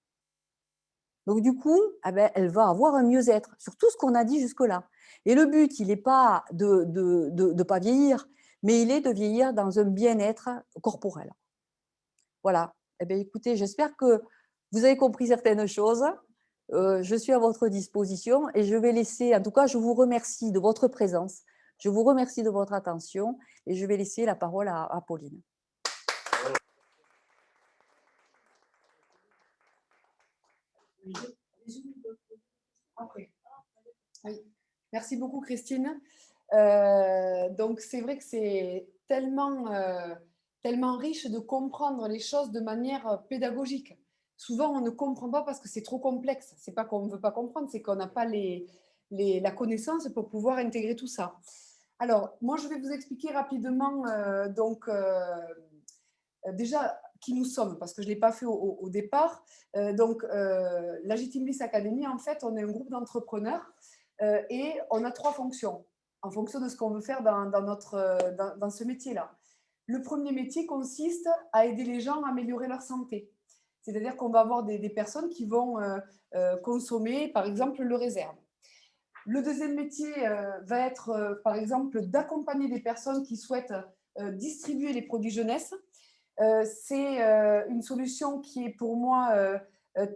Donc, du coup, eh ben, elle va avoir un mieux-être sur tout ce qu'on a dit jusque-là. Et le but, il n'est pas de ne pas vieillir, mais il est de vieillir dans un bien-être corporel. Voilà. Eh bien, écoutez, j'espère que vous avez compris certaines choses. Je suis à votre disposition et je vais laisser, en tout cas, je vous remercie de votre présence, je vous remercie de votre attention et je vais laisser la parole à Pauline. Oui. Merci beaucoup, Christine. Donc, c'est vrai que c'est tellement, tellement riche de comprendre les choses de manière pédagogique. Souvent, on ne comprend pas parce que c'est trop complexe. C'est pas qu'on ne veut pas comprendre, c'est qu'on n'a pas la connaissance pour pouvoir intégrer tout ça. Alors, moi, je vais vous expliquer rapidement, déjà, qui nous sommes, parce que je ne l'ai pas fait au départ. La Team Bliss Academy, en fait, on est un groupe d'entrepreneurs et on a 3 fonctions en fonction de ce qu'on veut faire dans ce métier-là. Le premier métier consiste à aider les gens à améliorer leur santé. C'est-à-dire qu'on va avoir des personnes qui vont consommer, par exemple, le réserve. Le deuxième métier va être, par exemple, d'accompagner des personnes qui souhaitent distribuer les produits jeunesse. C'est une solution qui est pour moi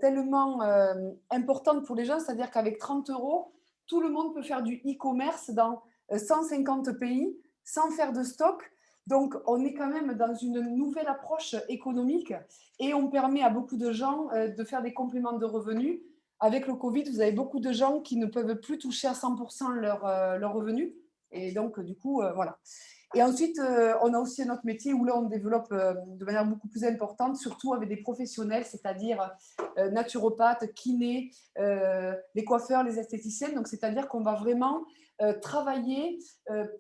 tellement importante pour les gens, c'est-à-dire qu'avec 30 €, tout le monde peut faire du e-commerce dans 150 pays sans faire de stock. Donc, on est quand même dans une nouvelle approche économique et on permet à beaucoup de gens de faire des compléments de revenus. Avec le Covid, vous avez beaucoup de gens qui ne peuvent plus toucher à 100% leur revenu. Et donc, du coup, voilà. Et ensuite, on a aussi un autre métier où là, on développe de manière beaucoup plus importante, surtout avec des professionnels, c'est-à-dire naturopathes, kinés, les coiffeurs, les esthéticiennes. Donc, c'est-à-dire qu'on va vraiment travailler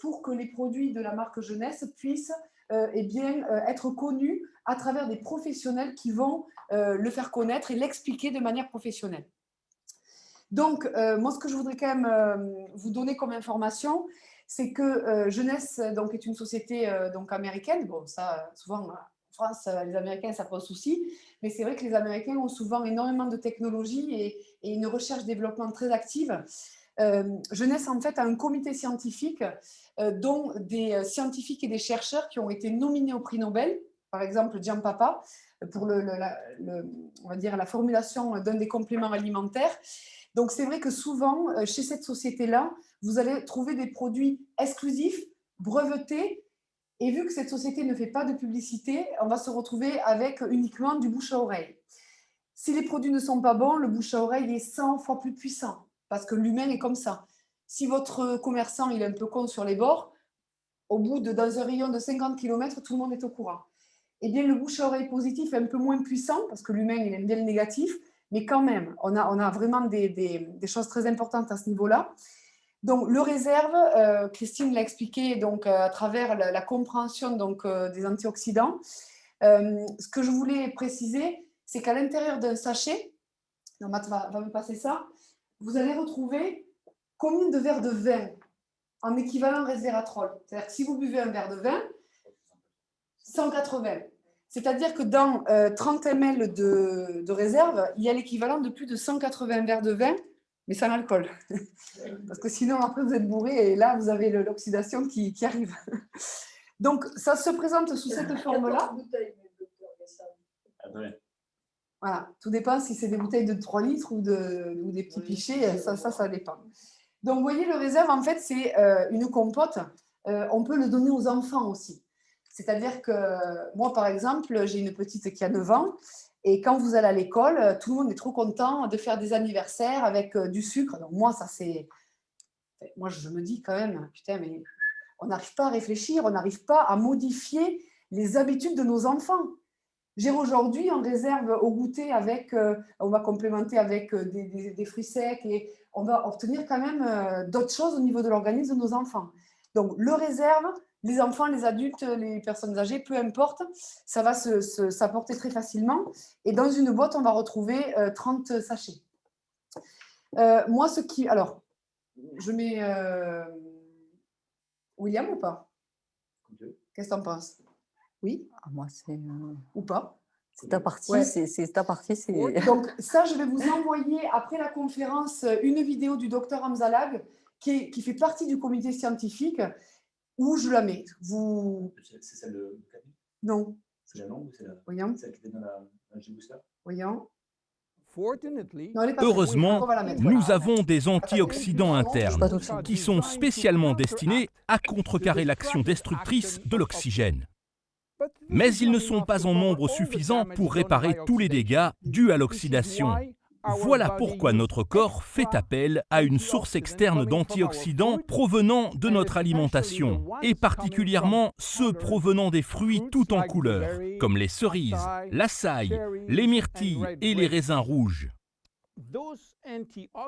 pour que les produits de la marque jeunesse puissent être connus à travers des professionnels qui vont le faire connaître et l'expliquer de manière professionnelle. Donc, moi, ce que je voudrais quand même vous donner comme information, c'est que Jeunesse donc, est une société donc, américaine. Bon, ça, souvent, en France, les Américains, ça pose souci. Mais c'est vrai que les Américains ont souvent énormément de technologie et une recherche-développement très active. Jeunesse, en fait, a un comité scientifique dont des scientifiques et des chercheurs qui ont été nominés au prix Nobel. Par exemple, Jean Papa, pour on va dire, la formulation d'un des compléments alimentaires. Donc, c'est vrai que souvent, chez cette société-là, vous allez trouver des produits exclusifs, brevetés. Et vu que cette société ne fait pas de publicité, on va se retrouver avec uniquement du bouche à oreille. Si les produits ne sont pas bons, le bouche à oreille est 100 fois plus puissant, parce que l'humain est comme ça. Si votre commerçant il est un peu con sur les bords, dans un rayon de 50 km, tout le monde est au courant. Eh bien, le bouche à oreille positif est un peu moins puissant parce que l'humain, il aime bien le négatif, mais quand même, on a vraiment des choses très importantes à ce niveau-là. Donc, le réserve, Christine l'a expliqué donc, à travers la compréhension donc, des antioxydants. Ce que je voulais préciser, c'est qu'à l'intérieur d'un sachet, Matt va me passer ça, vous allez retrouver combien de verres de vin en équivalent resveratrol. C'est-à-dire que si vous buvez un verre de vin, 180. C'est-à-dire que dans 30 ml de réserve, il y a l'équivalent de plus de 180 verres de vin, mais sans alcool. Parce que sinon, après, vous êtes bourré et là, vous avez l'oxydation qui arrive. Donc, ça se présente sous cette forme-là. Voilà, tout dépend si c'est des bouteilles de 3 litres ou des petits pichets, ça dépend. Donc, vous voyez, le réserve, en fait, c'est une compote. On peut le donner aux enfants aussi. C'est-à-dire que moi, par exemple, j'ai une petite qui a 9 ans et quand vous allez à l'école, tout le monde est trop content de faire des anniversaires avec du sucre. Donc, moi, ça, c'est... Moi, je me dis quand même, putain, mais on n'arrive pas à réfléchir, on n'arrive pas à modifier les habitudes de nos enfants. J'ai aujourd'hui en réserve au goûter on va complémenter avec des fruits secs et on va obtenir quand même d'autres choses au niveau de l'organisme de nos enfants. Donc, le réserve, les enfants, les adultes, les personnes âgées, peu importe, ça va s'apporter très facilement. Et dans une boîte, on va retrouver 30 sachets. Moi, alors, je mets William ou pas? Qu'est-ce que tu en penses? Oui? Moi, c'est... Ou pas? C'est ta partie, ouais. C'est ta partie. Donc, ça, je vais vous envoyer, après la conférence, une vidéo du docteur Hamzalag, qui fait partie du comité scientifique, où je la mets. C'est celle de Camille? Non. C'est la longue ou c'est Voyons. celle qui est dans la G-Booster? Voyons. Heureusement, nous avons des antioxydants internes qui sont spécialement destinés à contrecarrer l'action destructrice de l'oxygène. Mais ils ne sont pas en nombre suffisant pour réparer tous les dégâts dus à l'oxydation. Voilà pourquoi notre corps fait appel à une source externe d'antioxydants provenant de notre alimentation, et particulièrement ceux provenant des fruits tout en couleurs, comme les cerises, l'açaï, les myrtilles et les raisins rouges.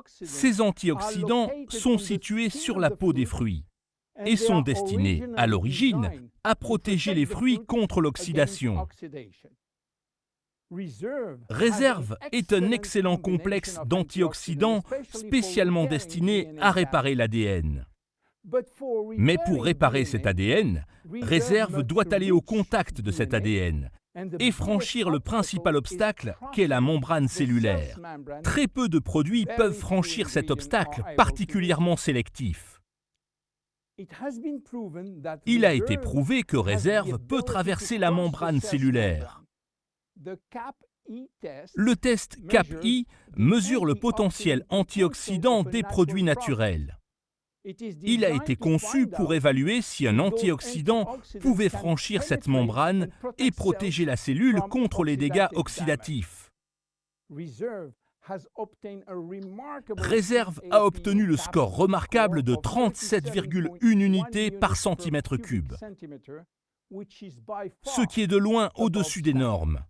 Ces antioxydants sont situés sur la peau des fruits et sont destinés, à l'origine, à protéger les fruits contre l'oxydation. Réserve est un excellent complexe d'antioxydants spécialement destiné à réparer l'ADN. Mais pour réparer cet ADN, Réserve doit aller au contact de cet ADN et franchir le principal obstacle qu'est la membrane cellulaire. Très peu de produits peuvent franchir cet obstacle particulièrement sélectif. Il a été prouvé que Réserve peut traverser la membrane cellulaire. Le test CAP-I mesure le potentiel antioxydant des produits naturels. Il a été conçu pour évaluer si un antioxydant pouvait franchir cette membrane et protéger la cellule contre les dégâts oxydatifs. Réserve a obtenu le score remarquable de 37,1 unités par centimètre cube, ce qui est de loin au-dessus des normes.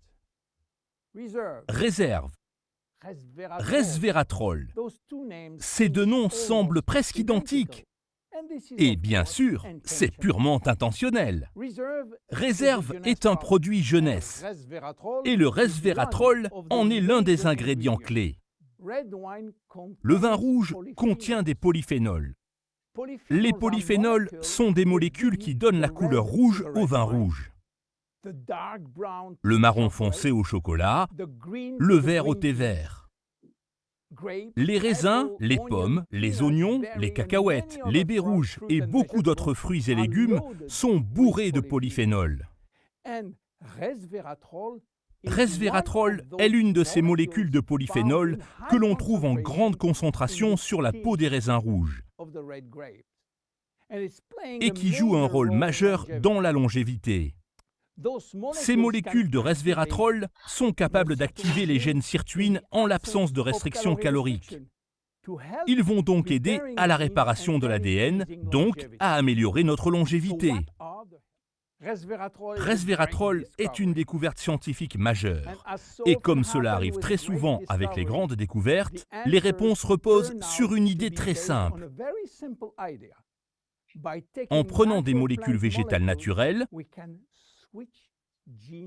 Réserve, resveratrol, ces deux noms semblent presque identiques. Et bien sûr, c'est purement intentionnel. Réserve est un produit jeunesse, et le resveratrol en est l'un des ingrédients clés. Le vin rouge contient des polyphénols. Les polyphénols sont des molécules qui donnent la couleur rouge au vin rouge. Le marron foncé au chocolat, le vert au thé vert. Les raisins, les pommes, les oignons, les cacahuètes, les baies rouges et beaucoup d'autres fruits et légumes sont bourrés de polyphénols. Resveratrol est l'une de ces molécules de polyphénol que l'on trouve en grande concentration sur la peau des raisins rouges et qui joue un rôle majeur dans la longévité. Ces molécules de resveratrol sont capables d'activer les gènes sirtuines en l'absence de restriction calorique. Ils vont donc aider à la réparation de l'ADN, donc à améliorer notre longévité. Resveratrol est une découverte scientifique majeure. Et comme cela arrive très souvent avec les grandes découvertes, les réponses reposent sur une idée très simple. En prenant des molécules végétales naturelles,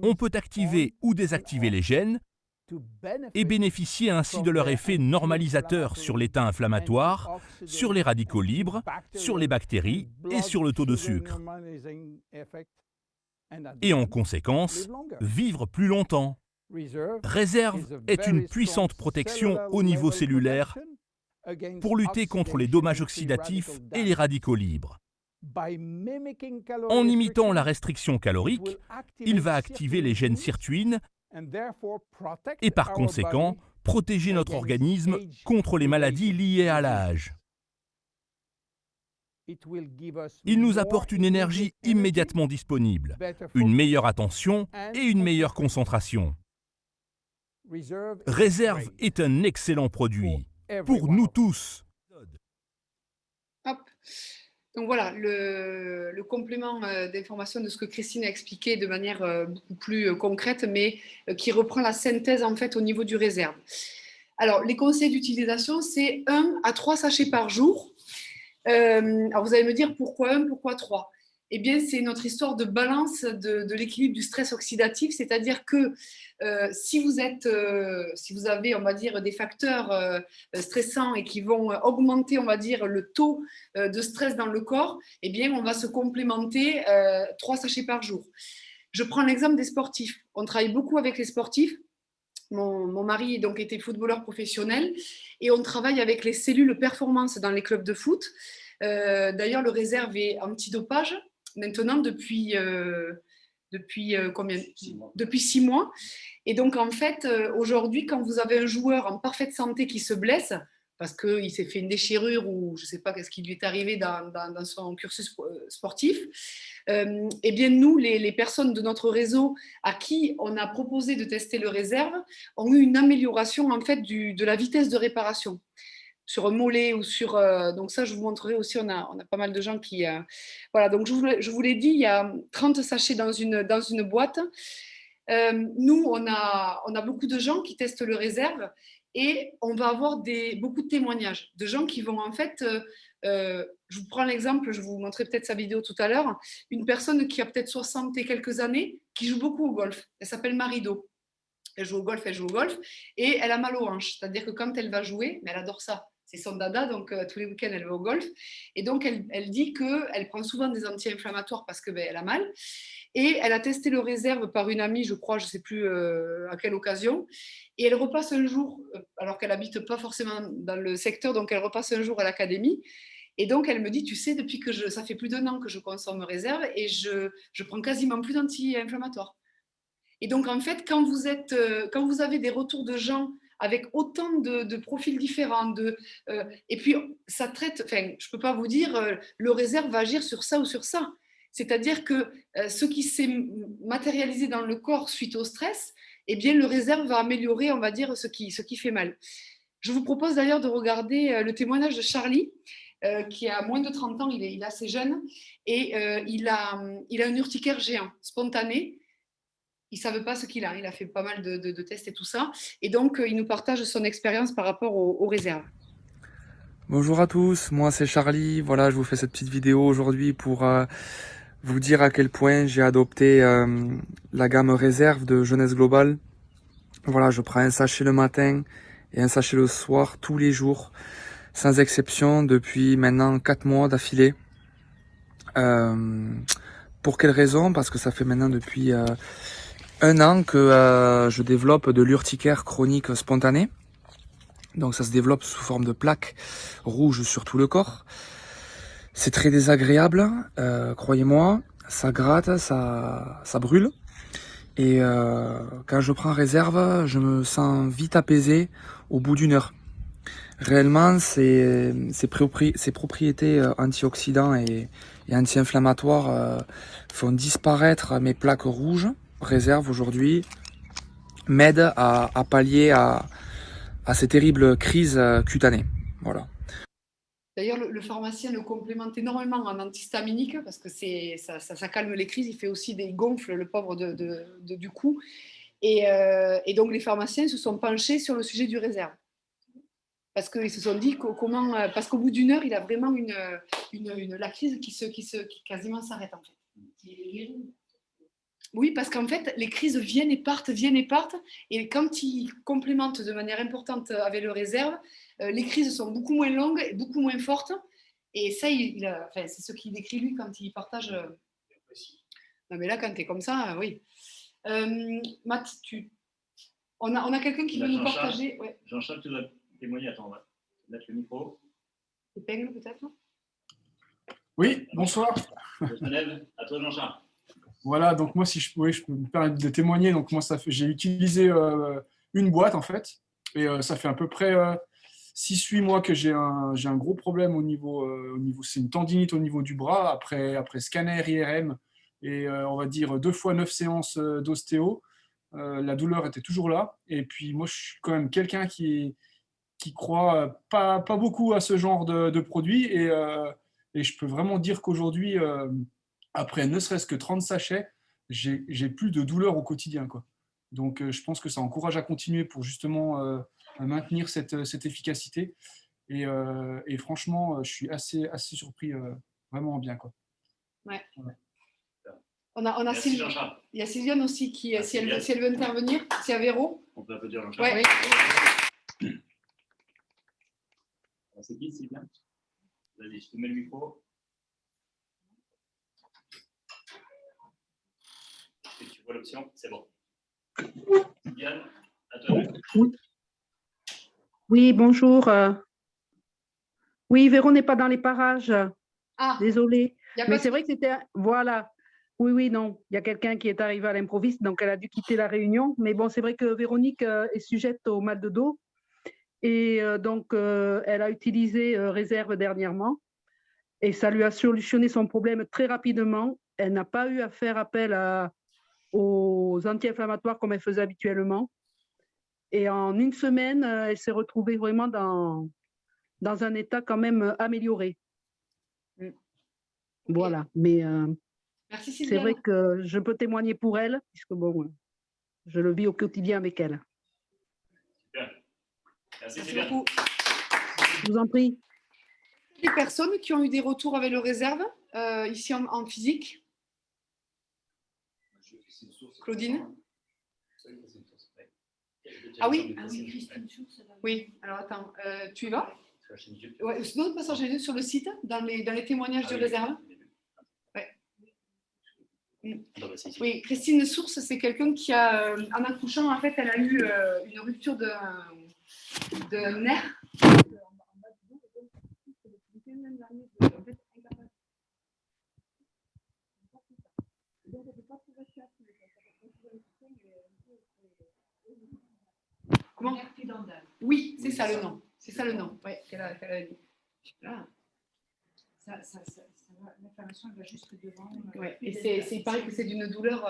on peut activer ou désactiver les gènes et bénéficier ainsi de leur effet normalisateur sur l'état inflammatoire, sur les radicaux libres, sur les bactéries et sur le taux de sucre. Et en conséquence, vivre plus longtemps. Réserve est une puissante protection au niveau cellulaire pour lutter contre les dommages oxydatifs et les radicaux libres. En imitant la restriction calorique, il va activer les gènes sirtuines et par conséquent, protéger notre organisme contre les maladies liées à l'âge. Il nous apporte une énergie immédiatement disponible, une meilleure attention et une meilleure concentration. Réserve est un excellent produit pour nous tous. Hop. Donc voilà, le complément d'information de ce que Christine a expliqué de manière beaucoup plus concrète, mais qui reprend la synthèse en fait au niveau du réserve. Alors, les conseils d'utilisation, c'est 1 à 3 sachets par jour. Alors, vous allez me dire pourquoi 1, pourquoi 3 ? Eh bien, c'est notre histoire de balance de l'équilibre du stress oxydatif, c'est-à-dire que si vous avez, on va dire, des facteurs stressants et qui vont augmenter, on va dire, le taux de stress dans le corps, eh bien, on va se complémenter 3 sachets par jour. Je prends l'exemple des sportifs. On travaille beaucoup avec les sportifs. Mon mari donc était footballeur professionnel et on travaille avec les cellules performance dans les clubs de foot. D'ailleurs, le réserve est antidopage maintenant depuis combien ? 6 mois. Depuis 6 mois. Et donc, en fait, aujourd'hui, quand vous avez un joueur en parfaite santé qui se blesse, parce qu'il s'est fait une déchirure ou je ne sais pas qu'est-ce qui lui est arrivé dans son cursus sportif, eh bien, nous, les personnes de notre réseau à qui on a proposé de tester le réserve, ont eu une amélioration, en fait, de la vitesse de réparation. Sur un mollet ou sur... donc ça, je vous montrerai aussi, on a pas mal de gens qui... voilà, donc je vous l'ai dit, il y a 30 sachets dans une boîte. Nous, on a beaucoup de gens qui testent le réserve et on va avoir beaucoup de témoignages de gens qui vont en fait... je vous prends l'exemple, je vous montrerai peut-être sa vidéo tout à l'heure, une personne qui a peut-être 60 et quelques années, qui joue beaucoup au golf. Elle s'appelle Marido. Elle joue au golf et elle a mal aux hanches. C'est-à-dire que quand elle va jouer, mais elle adore ça. C'est son dada, donc tous les week-ends, elle va au golf. Et donc, elle dit qu'elle prend souvent des anti-inflammatoires parce qu'elle a mal. Et elle a testé le réserve par une amie, je crois, je ne sais plus à quelle occasion. Et elle repasse un jour, alors qu'elle n'habite pas forcément dans le secteur, donc elle repasse un jour à l'académie. Et donc, elle me dit, tu sais, depuis que ça fait plus d'1 an que je consomme réserve et je prends quasiment plus d'anti-inflammatoires. Et donc, en fait, quand vous avez des retours de gens avec autant de profils différents, et puis ça traite, enfin, je ne peux pas vous dire, le réserve va agir sur ça ou sur ça. C'est-à-dire que ce qui s'est matérialisé dans le corps suite au stress, eh bien, le réserve va améliorer, on va dire, ce qui fait mal. Je vous propose d'ailleurs de regarder le témoignage de Charlie, qui a moins de 30 ans, il est assez jeune, et il a un urticaire géant, spontané. Il ne savait pas ce qu'il a. Il a fait pas mal de tests et tout ça. Et donc, il nous partage son expérience par rapport aux réserves. Bonjour à tous, moi c'est Charlie. Voilà, je vous fais cette petite vidéo aujourd'hui pour vous dire à quel point j'ai adopté la gamme réserve de Jeunesse Globale. Voilà, je prends un sachet le matin et un sachet le soir tous les jours, sans exception, depuis maintenant 4 mois d'affilée. Pour quelle raison? Parce que ça fait maintenant depuis 1 an que je développe de l'urticaire chronique spontané. Donc ça se développe sous forme de plaques rouges sur tout le corps. C'est très désagréable, croyez-moi, ça gratte, ça brûle. Et quand je prends réserve, je me sens vite apaisé au bout d'1 heure. Réellement, ces propriétés antioxydants et anti-inflammatoires font disparaître mes plaques rouges. Réserve aujourd'hui m'aide à pallier à ces terribles crises cutanées. Voilà. D'ailleurs, le pharmacien le complémente énormément en antihistaminique parce que ça calme les crises. Il gonfle le pauvre du cou. Et donc, les pharmaciens se sont penchés sur le sujet du réserve. Parce qu'ils se sont dit parce qu'au bout d'une heure, il a vraiment la crise qui quasiment s'arrête en fait. Oui, parce qu'en fait, les crises viennent et partent. Et quand ils complémentent de manière importante avec le réserve, les crises sont beaucoup moins longues et beaucoup moins fortes. Et ça, c'est ce qu'il décrit lui quand il partage. Non, mais là, quand tu es comme ça, oui. Matt, on a quelqu'un qui veut nous partager. Ouais. Jean-Charles, tu dois témoigner. Attends, on va mettre le micro. Épingle, peut-être. Oui, bonsoir. À toi, Jean-Charles. Voilà, donc moi, si je peux me permettre de témoigner. Donc moi, j'ai utilisé une boîte, en fait. Et ça fait à peu près 6-8 mois que j'ai un gros problème au niveau c'est une tendinite au niveau du bras, après scanner IRM et on va dire 2 fois 9 séances d'ostéo. La douleur était toujours là. Et puis moi, je suis quand même quelqu'un qui croit pas beaucoup à ce genre de produit. Et je peux vraiment dire qu'aujourd'hui, après ne serait-ce que 30 sachets, j'ai plus de douleur au quotidien, quoi. Donc, je pense que ça encourage à continuer pour justement maintenir cette efficacité. Et franchement, je suis assez surpris, vraiment bien, quoi. Ouais. Ouais. On a Sylviane. Il y a Sylviane aussi qui, si elle veut intervenir, c'est à Véro. On peut applaudir Jean-Charles. Ouais. C'est qui, Sylviane? Vas-y, je te mets le micro. Et tu vois l'option, c'est bon. Sylviane, à toi. Oui, bonjour. Oui, Véro n'est pas dans les parages. Ah, désolée. Mais c'est vrai que c'était... Voilà. Oui, non. Il y a quelqu'un qui est arrivé à l'improviste, donc elle a dû quitter la réunion. Mais bon, c'est vrai que Véronique est sujette au mal de dos. Et donc, elle a utilisé réserve dernièrement. Et ça lui a solutionné son problème très rapidement. Elle n'a pas eu à faire appel aux anti-inflammatoires comme elle faisait habituellement. Et en une semaine, elle s'est retrouvée vraiment dans un état quand même amélioré. Voilà. Mais c'est vrai que je peux témoigner pour elle, puisque bon, je le vis au quotidien avec elle. Super. Merci beaucoup. Je vous en prie. Des personnes qui ont eu des retours avec le réserve, ici en physique. Claudine? Ah oui, Christine Source. Oui, alors attends, tu y vas? Ouais, sinon, pas sur le site, dans les témoignages de réserve. Ouais. Oui, Christine Source, c'est quelqu'un qui a, en accouchant, en fait, elle a eu une rupture de nerf. Comment? Oui, c'est ça le nom. C'est ça le nom. Ouais, qu'elle a dit. Là. L'inflammation va juste devant. Ouais. Et il paraît que c'est d'une douleur.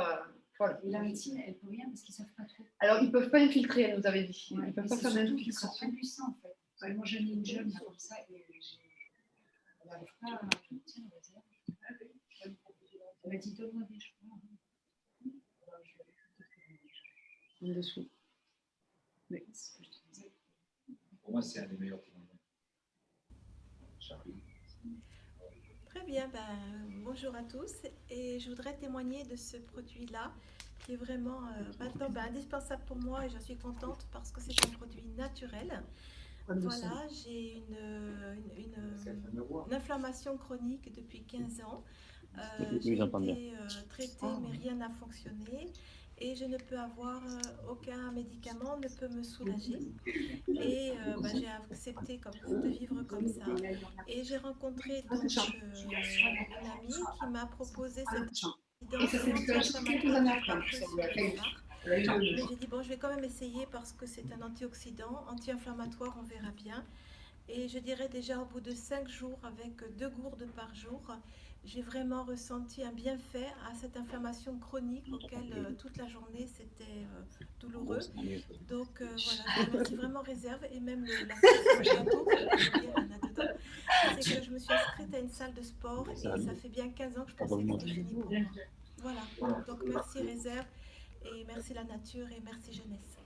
Voilà. Et la médecine, elle ne peut rien parce qu'ils ne savent pas trop. Alors, ils ne peuvent pas infiltrer, elle nous avait dit. Ouais, ils ne peuvent pas faire d'infiltration. Ils sont impuissants, en fait. Ouais. Moi, j'en ai une jeune là, comme ça et elle n'arrive pas à tiens, elle m'a dit donne-moi des cheveux. En dessous. Oui, c'est ce que je te disais. Pour moi, c'est un des meilleurs témoignages. Très bien, bonjour à tous et je voudrais témoigner de ce produit-là qui est vraiment maintenant indispensable pour moi et j'en suis contente parce que c'est un produit naturel. Voilà, j'ai une inflammation chronique depuis 15 ans. J'ai été traitée mais rien n'a fonctionné. Et je ne peux avoir aucun médicament ne peut me soulager. Et j'ai accepté de vivre comme ça. Et j'ai rencontré donc une amie qui m'a proposé cette mais j'ai dit bon, je vais quand même essayer parce que c'est un antioxydant, anti-inflammatoire, on verra bien. Et je dirais déjà au bout de 5 jours, avec 2 gourdes par jour, j'ai vraiment ressenti un bienfait à cette inflammation chronique auquel toute la journée c'était douloureux. Donc voilà, je remercie vraiment Réserve et même la fondation Château, je peux dire, il y en a dedans. C'est que je me suis inscrite à une salle de sport et ça fait bien 15 ans que je pensais que c'était fini pour moi. Voilà, donc merci Réserve et merci la nature et merci jeunesse.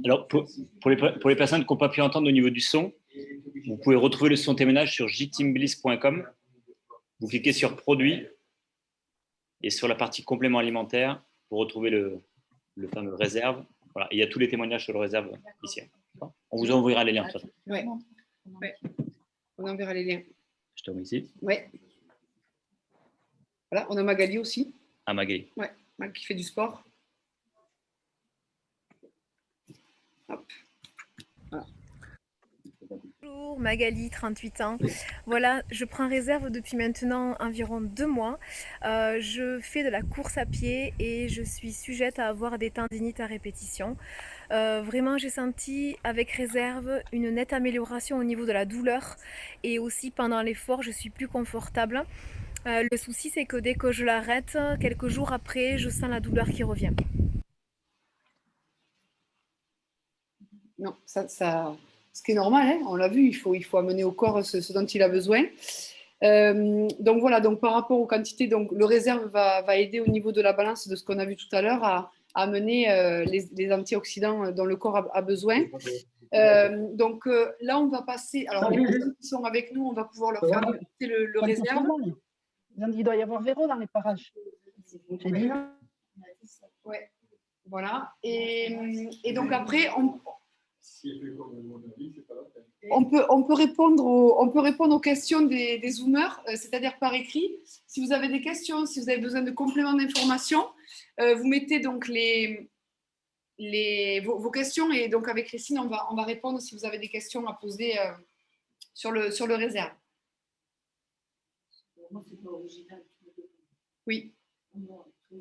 Alors, pour les personnes qui n'ont pas pu entendre au niveau du son, vous pouvez retrouver le son témoignage sur jteambliss.com. Vous cliquez sur produits et sur la partie complément alimentaire pour retrouver le fameux réserve. Voilà. Et il y a tous les témoignages sur le réserve ici. On vous enverra les liens. De toute façon. Ouais. On enverra les liens. Je te remercie. Ouais. Voilà, on a Magali aussi. Ah, Magali. Ouais, qui fait du sport. Hop. Voilà. Bonjour, Magali, 38 ans. Voilà, je prends Réserve depuis maintenant environ 2 mois. Je fais de la course à pied et je suis sujette à avoir des tendinites à répétition. Vraiment, j'ai senti avec Réserve une nette amélioration au niveau de la douleur et aussi pendant l'effort, je suis plus confortable. Le souci, c'est que dès que je l'arrête, quelques jours après, je sens la douleur qui revient. Non, ce qui est normal, hein, on l'a vu, il faut amener au corps ce dont il a besoin. Donc voilà, donc par rapport aux quantités, donc le réserve va aider au niveau de la balance de ce qu'on a vu tout à l'heure à amener les antioxydants dont le corps a besoin. Donc là, on va passer. Alors, les personnes qui sont avec nous, on va pouvoir leur faire déguster le réserve. Il doit y avoir Véro dans les parages. J'ai dit. Ouais, voilà. Et donc après, on peut répondre aux questions des Zoomers, c'est-à-dire par écrit. Si vous avez des questions, si vous avez besoin de compléments d'information, vous mettez donc vos questions et donc avec Christine, on va répondre si vous avez des questions à poser sur le réserve. Moi, c'est pas original. Oui. Non, je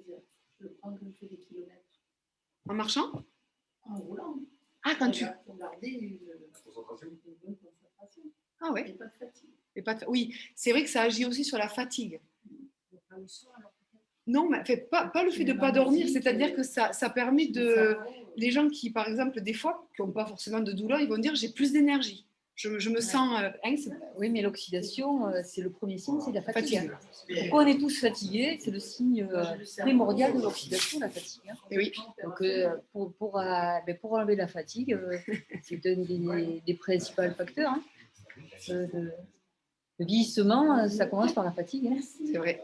le prends quand je fais des kilomètres. En marchant? En roulant. Ah, quand tu... Pour garder une bonne concentration. Ah ouais. Et pas de fatigue. Oui, c'est vrai que ça agit aussi sur la fatigue. Non, mais pas le fait de ne pas dormir, c'est-à-dire que ça permet de... Les gens qui, par exemple, des fois, qui n'ont pas forcément de douleur, ils vont dire « j'ai plus d'énergie ». Je me sens... Oui, mais l'oxydation, c'est le premier signe, c'est la fatigue. Pourquoi on est tous fatigués? C'est le signe primordial de l'oxydation, la fatigue. Et oui. Donc, pour enlever la fatigue, c'est un des principaux facteurs. Le vieillissement, ça commence par la fatigue. C'est vrai.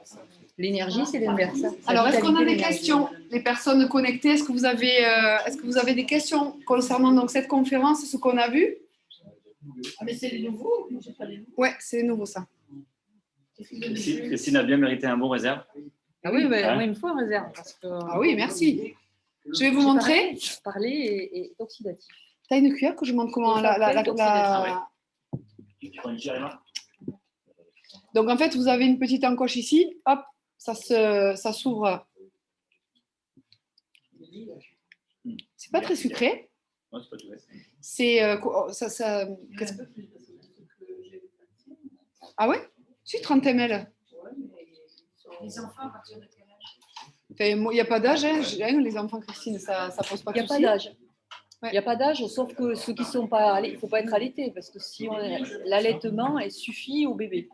L'énergie, c'est l'inverse. Alors, est-ce qu'on a des questions? Les personnes connectées, est-ce que vous avez des questions concernant donc, cette conférence, ce qu'on a vu? Ah, mais c'est les nouveaux? Ouais, c'est les nouveaux, ça. Christine a bien mérité un bon réserve. Ah oui, mais moi, il me faut un réserve. Ah oui, merci. Je vais vous montrer. Parler est oxydatif. Tu as une cuillère que je montre comment Donc, en fait, vous avez une petite encoche ici. Hop, ça s'ouvre. C'est pas très sucré. Non, c'est pas tout. C'est Ah ouais? Si, 30 ml. Les enfants, à partir de quel âge? Il n'y a pas d'âge, hein. Les enfants, Christine, ça pose pas de soucis. Il n'y a pas d'âge. Il n'y a pas d'âge, sauf que ceux qui ne sont pas allaités, il ne faut pas être allaité, parce que si l'allaitement suffit au bébé.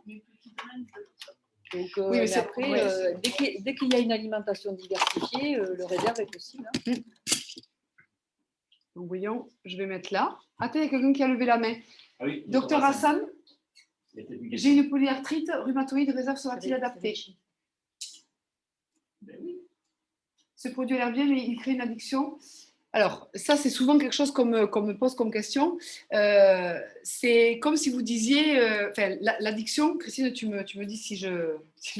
Donc, oui, mais après, dès qu'il y a une alimentation diversifiée, le réserve est possible. Hein. Donc, voyons, je vais mettre là. Attends, il y a quelqu'un qui a levé la main. Ah oui, Docteur Hassan, j'ai une polyarthrite rhumatoïde, réserve sera-t-il adapté? Ce produit a l'air bien, mais il crée une addiction. Alors, ça, c'est souvent quelque chose qu'on me pose comme question. C'est comme si vous disiez, l'addiction, Christine, tu me dis si je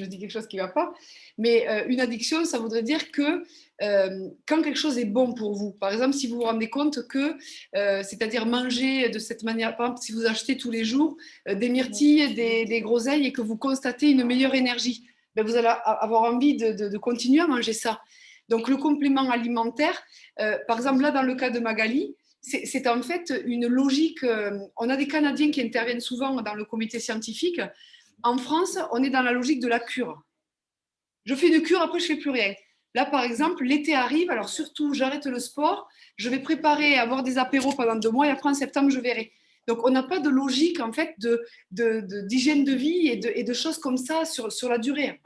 dis quelque chose qui ne va pas, mais une addiction, ça voudrait dire que quand quelque chose est bon pour vous, par exemple, si vous vous rendez compte que, c'est-à-dire manger de cette manière, par exemple, si vous achetez tous les jours des myrtilles, des groseilles et que vous constatez une meilleure énergie, ben vous allez avoir envie de continuer à manger ça. Donc, le complément alimentaire, par exemple, là, dans le cas de Magali, c'est en fait une logique. On a des Canadiens qui interviennent souvent dans le comité scientifique. En France, on est dans la logique de la cure. Je fais une cure, après je ne fais plus rien. Là, par exemple, l'été arrive, alors surtout, j'arrête le sport, je vais préparer à avoir des apéros pendant 2 mois et après en septembre, je verrai. Donc, on n'a pas de logique, en fait, d'hygiène de vie et de choses comme ça sur la durée.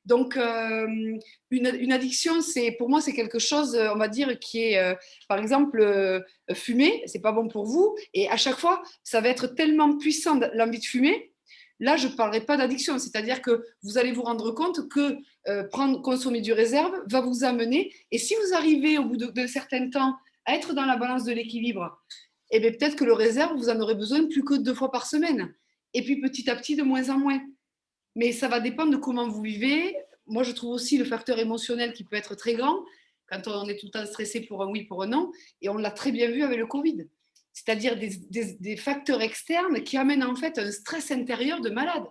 Donc, une addiction, pour moi, c'est quelque chose, on va dire, qui est, par exemple, fumer, c'est pas bon pour vous. Et à chaque fois, ça va être tellement puissant, l'envie de fumer. Là, je ne parlerai pas d'addiction, c'est-à-dire que vous allez vous rendre compte que consommer du réserve va vous amener. Et si vous arrivez au bout de certain temps à être dans la balance de l'équilibre, eh bien, peut-être que le réserve, vous en aurez besoin plus que 2 fois par semaine. Et puis petit à petit, de moins en moins. Mais ça va dépendre de comment vous vivez. Moi, je trouve aussi le facteur émotionnel qui peut être très grand quand on est tout le temps stressé pour un oui, pour un non. Et on l'a très bien vu avec le Covid. C'est-à-dire des facteurs externes qui amènent en fait un stress intérieur de malade.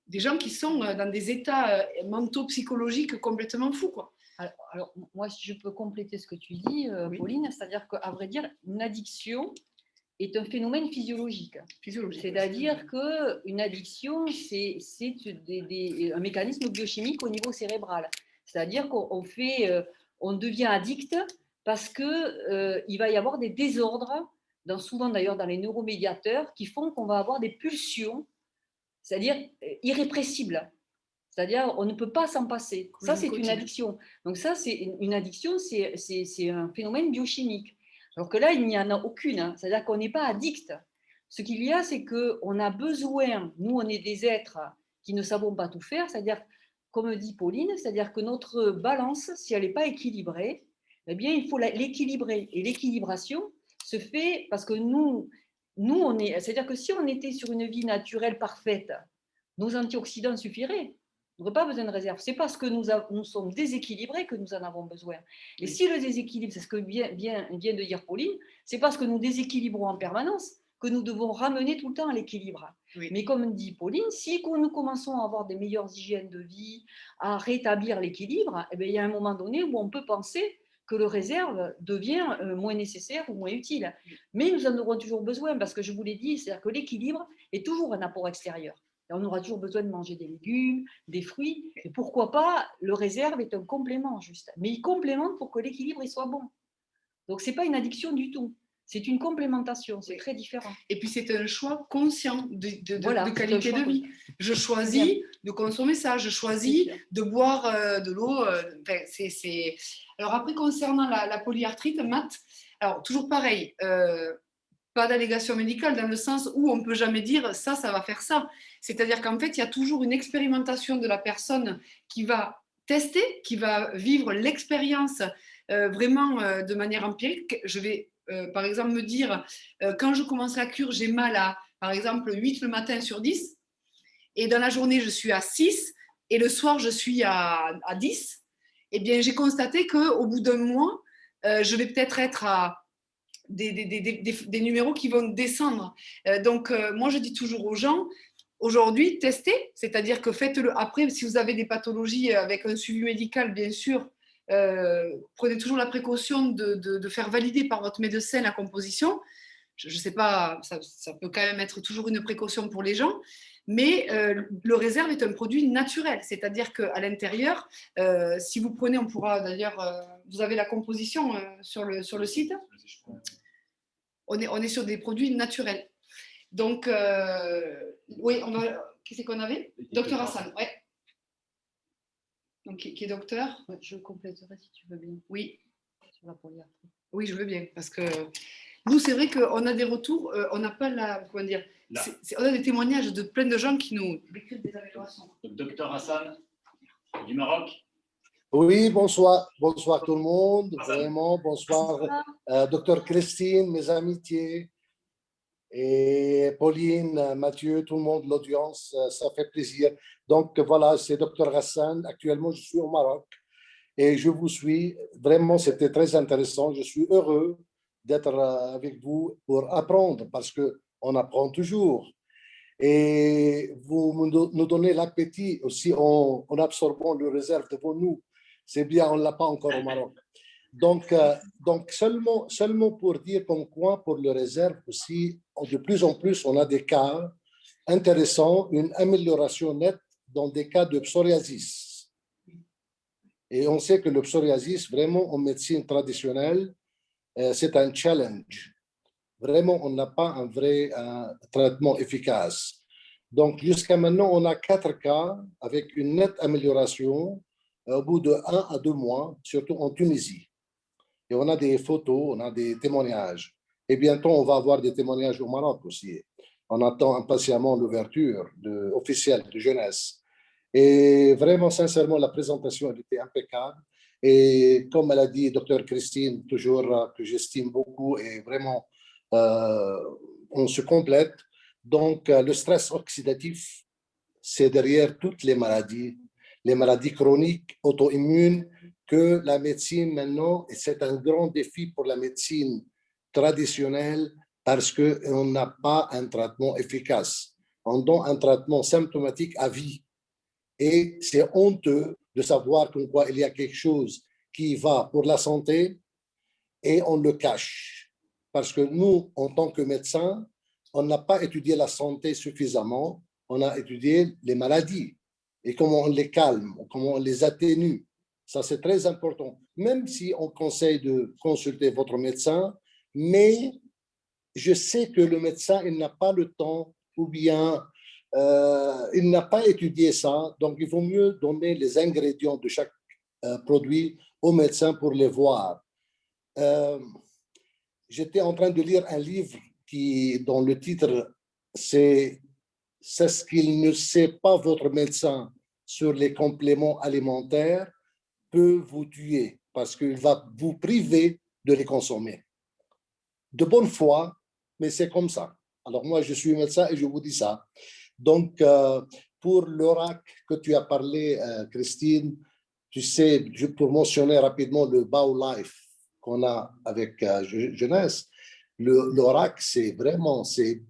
Des gens qui sont dans des états mentaux, psychologiques complètement fous, quoi. Alors, moi, si je peux compléter ce que tu dis, oui. Pauline, c'est-à-dire qu'à vrai dire, une addiction est un phénomène physiologique. C'est-à-dire qu'une addiction, c'est un mécanisme biochimique au niveau cérébral. C'est-à-dire on devient addict parce qu'il va y avoir des désordres, souvent d'ailleurs dans les neuromédiateurs, qui font qu'on va avoir des pulsions, c'est-à-dire irrépressibles. C'est-à-dire on ne peut pas s'en passer. Ça, c'est une addiction. Donc ça, c'est une addiction, c'est un phénomène biochimique. Alors que là, il n'y en a aucune. C'est-à-dire qu'on n'est pas addict. Ce qu'il y a, c'est qu'on a besoin, nous, on est des êtres qui ne savons pas tout faire, c'est-à-dire, comme dit Pauline, c'est-à-dire que notre balance, si elle n'est pas équilibrée, eh bien, il faut l'équilibrer. Et l'équilibration se fait parce que nous c'est-à-dire que si on était sur une vie naturelle parfaite, nos antioxydants suffiraient. On n'aurait pas besoin de réserve. C'est parce que nous sommes déséquilibrés que nous en avons besoin. Et si le déséquilibre, c'est ce que vient de dire Pauline, c'est parce que nous déséquilibrons en permanence que nous devons ramener tout le temps à l'équilibre. Oui. Mais comme dit Pauline, si nous commençons à avoir des meilleures hygiènes de vie, à rétablir l'équilibre, eh bien, il y a un moment donné où on peut penser que le réserve devient moins nécessaire ou moins utile. Mais nous en aurons toujours besoin parce que je vous l'ai dit, c'est-à-dire que l'équilibre est toujours un apport extérieur. Et on aura toujours besoin de manger des légumes, des fruits. Et pourquoi pas, le réserve est un complément juste. Mais il complémente pour que l'équilibre soit bon. Donc, ce n'est pas une addiction du tout. C'est une complémentation, c'est très différent. Et puis, c'est un choix conscient de qualité de vie. Je choisis de consommer ça, je choisis de boire de l'eau. Alors après, concernant la polyarthrite, Matt, alors toujours pareil, pas d'allégation médicale dans le sens où on ne peut jamais dire ça va faire ça. C'est-à-dire qu'en fait, il y a toujours une expérimentation de la personne qui va tester, qui va vivre l'expérience vraiment de manière empirique. Je vais par exemple me dire, quand je commence la cure, j'ai mal à, par exemple, 8 le matin sur 10, et dans la journée, je suis à 6, et le soir, je suis à 10. Eh bien, j'ai constaté qu'au bout d'un mois, je vais peut-être être à des numéros qui vont descendre. Donc, moi, je dis toujours aux gens, aujourd'hui, testez, c'est-à-dire que faites-le. Après, si vous avez des pathologies avec un suivi médical, bien sûr, prenez toujours la précaution de faire valider par votre médecin la composition. Je ne sais pas, ça peut quand même être toujours une précaution pour les gens, mais le réserve est un produit naturel, c'est-à-dire qu'à l'intérieur, si vous prenez, on pourra d'ailleurs, vous avez la composition sur le site, on est sur des produits naturels. Donc, oui, qu'est-ce qu'on avait? Docteur Hassan, ouais. Donc, qui est docteur. Je compléterai si tu veux bien. Oui. Sur la polyarthrite. Oui, je veux bien, parce que nous, c'est vrai qu'on a des retours, on n'a pas on a des témoignages de plein de gens qui nous décrivent des améliorations. Docteur Hassan, du Maroc. Oui, bonsoir. Bonsoir tout le monde. Vraiment, bonsoir. Docteur Christine, mes amitiés. Et Pauline, Mathieu, tout le monde, l'audience, ça fait plaisir. Donc voilà, c'est Dr Hassan. Actuellement, je suis au Maroc et je vous suis. Vraiment, c'était très intéressant. Je suis heureux d'être avec vous pour apprendre parce qu'on apprend toujours. Et vous nous donnez l'appétit aussi en absorbant le réserve devant nous. C'est bien, on ne l'a pas encore au Maroc. Donc seulement pour dire comme quoi, pour le réserve aussi, de plus en plus, on a des cas intéressants, une amélioration nette dans des cas de psoriasis. Et on sait que le psoriasis, vraiment, en médecine traditionnelle, c'est un challenge. Vraiment, on n'a pas un vrai traitement efficace. Donc, jusqu'à maintenant, on a 4 cas avec une nette amélioration au bout de 1 à 2 mois, surtout en Tunisie. Et on a des photos, on a des témoignages. Et bientôt, on va avoir des témoignages au Maroc aussi. On attend impatiemment l'ouverture officielle de jeunesse. Et vraiment, sincèrement, la présentation elle était impeccable. Et comme elle a dit, Dr Christine, toujours que j'estime beaucoup, et vraiment, on se complète. Donc, le stress oxydatif, c'est derrière toutes les maladies chroniques, auto-immunes, que la médecine maintenant, et c'est un grand défi pour la médecine traditionnelle parce qu'on n'a pas un traitement efficace. On donne un traitement symptomatique à vie. Et c'est honteux de savoir comme quoi il y a quelque chose qui va pour la santé et on le cache. Parce que nous, en tant que médecins, on n'a pas étudié la santé suffisamment, on a étudié les maladies et comment on les calme, comment on les atténue. Ça, c'est très important. Même si on conseille de consulter votre médecin, mais je sais que le médecin, il n'a pas le temps ou bien il n'a pas étudié ça. Donc, il vaut mieux donner les ingrédients de chaque produit au médecin pour les voir. J'étais en train de lire un livre dont le titre, c'est « C'est ce qu'il ne sait pas votre médecin sur les compléments alimentaires peut vous tuer parce qu'il va vous priver de les consommer. » De bonne foi, mais c'est comme ça. Alors moi, je suis médecin et je vous dis ça. Donc, pour l'oracle que tu as parlé, Christine, tu sais, pour mentionner rapidement le BioLife qu'on a avec Jeunesse, l'oracle, c'est vraiment, c'est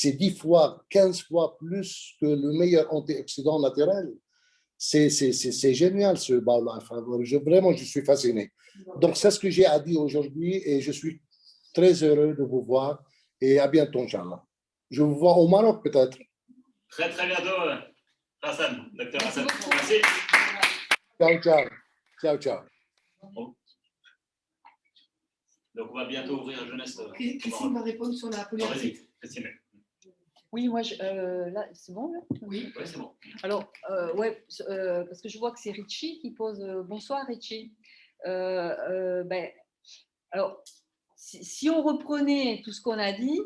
10 fois, 15 fois plus que le meilleur antioxydant naturel. C'est génial ce BioLife. Vraiment, je suis fasciné. Donc, c'est ce que j'ai à dire aujourd'hui et je suis très heureux de vous voir et à bientôt, Inch'Allah. Je vous vois au Maroc peut-être. Très, très bientôt, Hassan, docteur Hassan. Merci. Ciao, ciao. Ciao, ciao. Donc, on va bientôt ouvrir Jeunesse. Christine va répondre sur la politique. Vas-y, Christine. Oui, moi, là, c'est bon là? Oui, c'est bon. Alors, parce que je vois que c'est Richie qui pose. Bonsoir, Richie. Alors, si on reprenait tout ce qu'on a dit,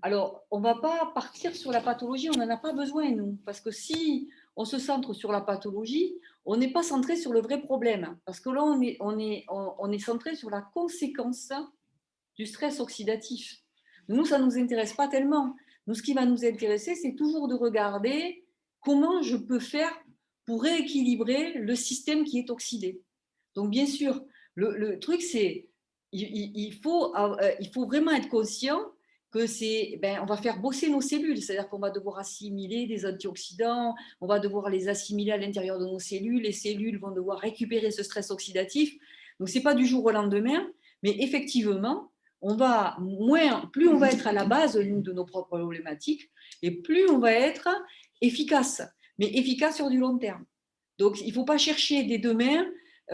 alors on ne va pas partir sur la pathologie, on n'en a pas besoin, nous. Parce que si on se centre sur la pathologie, on n'est pas centré sur le vrai problème. Parce que là, on est centré sur la conséquence du stress oxydatif. Nous, ça ne nous intéresse pas tellement. Nous, ce qui va nous intéresser, c'est toujours de regarder comment je peux faire pour rééquilibrer le système qui est oxydé. Donc, bien sûr, le truc, c'est il faut vraiment être conscient que on va faire bosser nos cellules, c'est-à-dire qu'on va devoir assimiler des antioxydants, on va devoir les assimiler à l'intérieur de nos cellules, les cellules vont devoir récupérer ce stress oxydatif. Donc, ce n'est pas du jour au lendemain, mais effectivement, plus on va être à la base de nos propres problématiques, et plus on va être efficace, mais efficace sur du long terme. Donc, il ne faut pas chercher dès demain.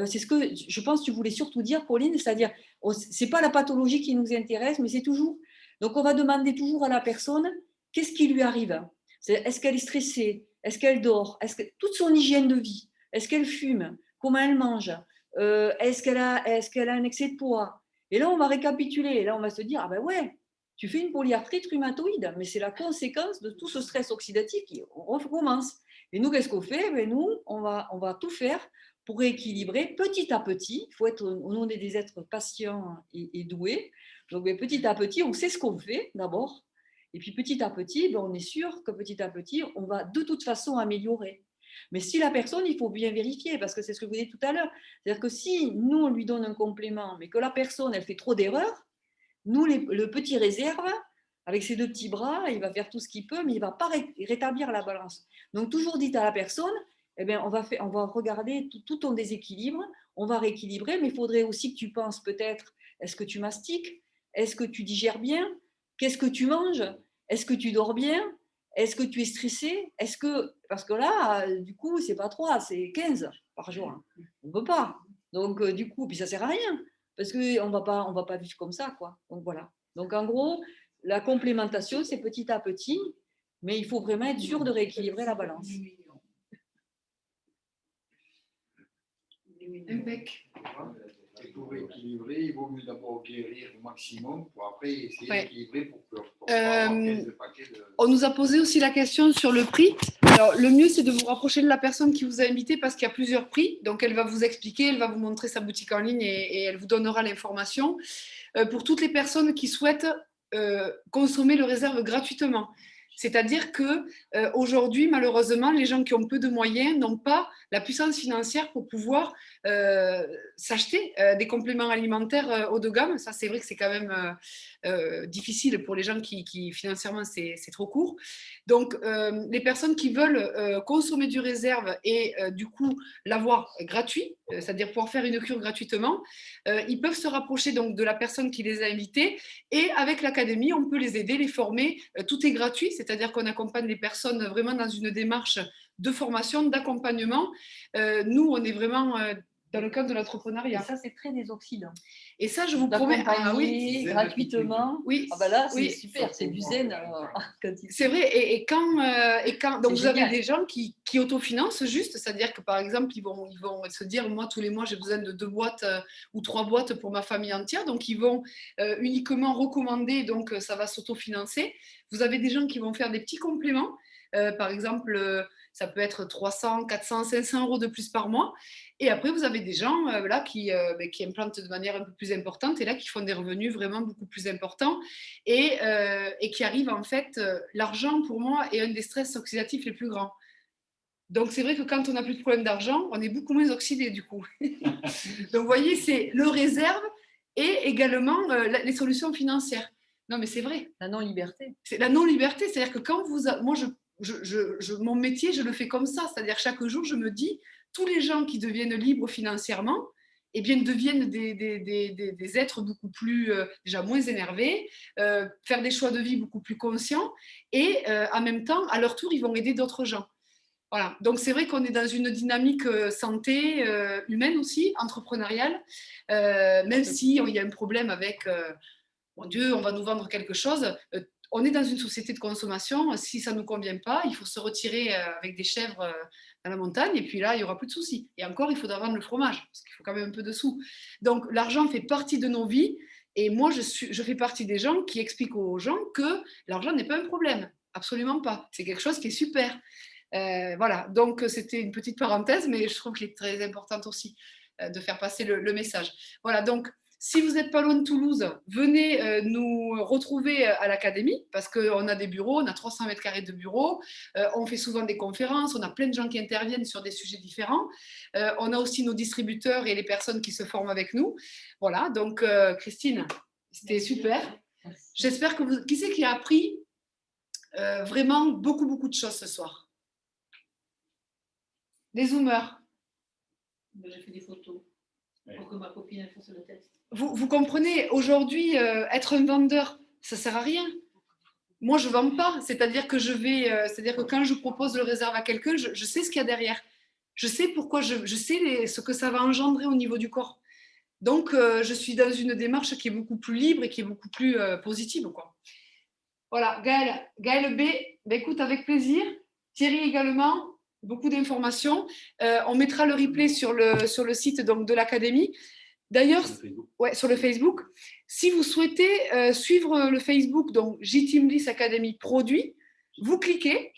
C'est ce que je pense que tu voulais surtout dire, Pauline, c'est-à-dire, ce n'est pas la pathologie qui nous intéresse, mais c'est toujours… Donc, on va demander toujours à la personne, qu'est-ce qui lui arrive? Est-ce qu'elle est stressée? Est-ce qu'elle dort? Toute son hygiène de vie, est-ce qu'elle fume? Comment elle mange? Est-ce qu'elle a un excès de poids? Et là, on va récapituler. Et là, on va se dire, ah ben ouais, tu fais une polyarthrite rhumatoïde, mais c'est la conséquence de tout ce stress oxydatif qui recommence. Et nous, qu'est-ce qu'on fait? Nous, on va tout faire pour rééquilibrer petit à petit. On est des êtres patients et doués. Donc, petit à petit, on sait ce qu'on fait d'abord. Et puis, petit à petit, on est sûr que petit à petit, on va de toute façon améliorer. Mais si la personne, il faut bien vérifier, parce que c'est ce que vous disiez tout à l'heure. C'est-à-dire que si nous, on lui donne un complément, mais que la personne, elle fait trop d'erreurs, nous, le petit réserve, avec ses 2 petits bras, il va faire tout ce qu'il peut, mais il ne va pas rétablir la balance. Donc, toujours dites à la personne, eh bien, on va regarder tout ton déséquilibre, on va rééquilibrer, mais il faudrait aussi que tu penses peut-être, est-ce que tu mastiques? Est-ce que tu digères bien? Qu'est-ce que tu manges? Est-ce que tu dors bien? Est-ce que tu es stressé? Parce que là, du coup, c'est pas 3, c'est 15 par jour. On ne peut pas. Donc, du coup, puis ça ne sert à rien, parce qu'on ne va pas vivre comme ça, quoi. Donc, voilà. Donc, en gros, la complémentation, c'est petit à petit, mais il faut vraiment être sûr de rééquilibrer la balance. Impec. Et pour rééquilibrer, il vaut mieux d'abord guérir au maximum pour après essayer d'équilibrer pour pas avoir 15 paquets de... On nous a posé aussi la question sur le prix. Alors, le mieux, c'est de vous rapprocher de la personne qui vous a invité parce qu'il y a plusieurs prix. Donc, elle va vous expliquer, elle va vous montrer sa boutique en ligne et elle vous donnera l'information. Pour toutes les personnes qui souhaitent consommer le réserve gratuitement. C'est-à-dire que aujourd'hui, malheureusement, les gens qui ont peu de moyens n'ont pas la puissance financière pour pouvoir s'acheter des compléments alimentaires haut de gamme. Ça, c'est vrai que c'est quand même difficile pour les gens qui financièrement, c'est trop court. Donc, les personnes qui veulent consommer du réserve et du coup l'avoir gratuit, c'est-à-dire pouvoir faire une cure gratuitement, ils peuvent se rapprocher donc de la personne qui les a invités et avec l'académie, on peut les aider, les former. Tout est gratuit, c'est-à-dire qu'on accompagne les personnes vraiment dans une démarche de formation, d'accompagnement. Nous, on est vraiment dans le cadre de l'entrepreneuriat. Et ça, c'est très désoxydant. Et ça, je vous promets, gratuitement. Oui. Ah ben là, c'est oui. super, c'est du zen. C'est vrai. Et quand donc vous avez des gens qui autofinancent juste, c'est-à-dire que par exemple, ils vont se dire, moi, tous les mois, j'ai besoin de 2 boîtes ou 3 boîtes pour ma famille entière. Donc, ils vont uniquement recommander, donc ça va s'autofinancer. Vous avez des gens qui vont faire des petits compléments. Par exemple, ça peut être 300, 400, 500 euros de plus par mois. Et après, vous avez des gens là qui implantent de manière un peu plus importante et là qui font des revenus vraiment beaucoup plus importants et qui arrivent en fait, l'argent pour moi est un des stress oxydatifs les plus grands. Donc c'est vrai que quand on n'a plus de problème d'argent, on est beaucoup moins oxydé du coup. Donc vous voyez, c'est le réserve et également les solutions financières. Non mais c'est vrai. La non-liberté. C'est la non-liberté, c'est-à-dire que quand moi mon métier, je le fais comme ça, c'est-à-dire chaque jour, je me dis, tous les gens qui deviennent libres financièrement, eh bien, deviennent des êtres beaucoup plus, déjà moins énervés, faire des choix de vie beaucoup plus conscients, et en même temps, à leur tour, ils vont aider d'autres gens. Voilà. Donc, c'est vrai qu'on est dans une dynamique santé humaine aussi, entrepreneuriale, même si il y a un problème avec, mon Dieu, on va nous vendre quelque chose. On est dans une société de consommation. Si ça ne nous convient pas, il faut se retirer avec des chèvres dans la montagne et puis là, il n'y aura plus de soucis. Et encore, il faudra vendre le fromage parce qu'il faut quand même un peu de sous. Donc, l'argent fait partie de nos vies et moi, je fais partie des gens qui expliquent aux gens que l'argent n'est pas un problème. Absolument pas. C'est quelque chose qui est super. Voilà. Donc, c'était une petite parenthèse, mais je trouve qu'elle est très importante aussi de faire passer le message. Voilà. Donc, si vous n'êtes pas loin de Toulouse, venez nous retrouver à l'académie parce qu'on a des bureaux, on a 300 mètres carrés de bureaux, on fait souvent des conférences, on a plein de gens qui interviennent sur des sujets différents. On a aussi nos distributeurs et les personnes qui se forment avec nous. Voilà, donc Christine, c'était super. J'espère que vous... Qui c'est qui a appris vraiment beaucoup de choses ce soir? Les zoomers. J'ai fait des photos pour que ma copine fasse le test. Vous comprenez, aujourd'hui, être un vendeur, ça ne sert à rien. Moi, je ne vends pas. C'est-à-dire que c'est-à-dire que quand je propose le réserve à quelqu'un, je sais ce qu'il y a derrière. Je sais pourquoi, je sais ce que ça va engendrer au niveau du corps. Donc, je suis dans une démarche qui est beaucoup plus libre et qui est beaucoup plus positive, quoi. Voilà, Gaël B, écoute, avec plaisir. Thierry également, beaucoup d'informations. On mettra le replay sur le site donc, de l'académie. D'ailleurs, sur le Facebook, si vous souhaitez suivre le Facebook, donc JTeam Bliss Academy Produit, vous cliquez,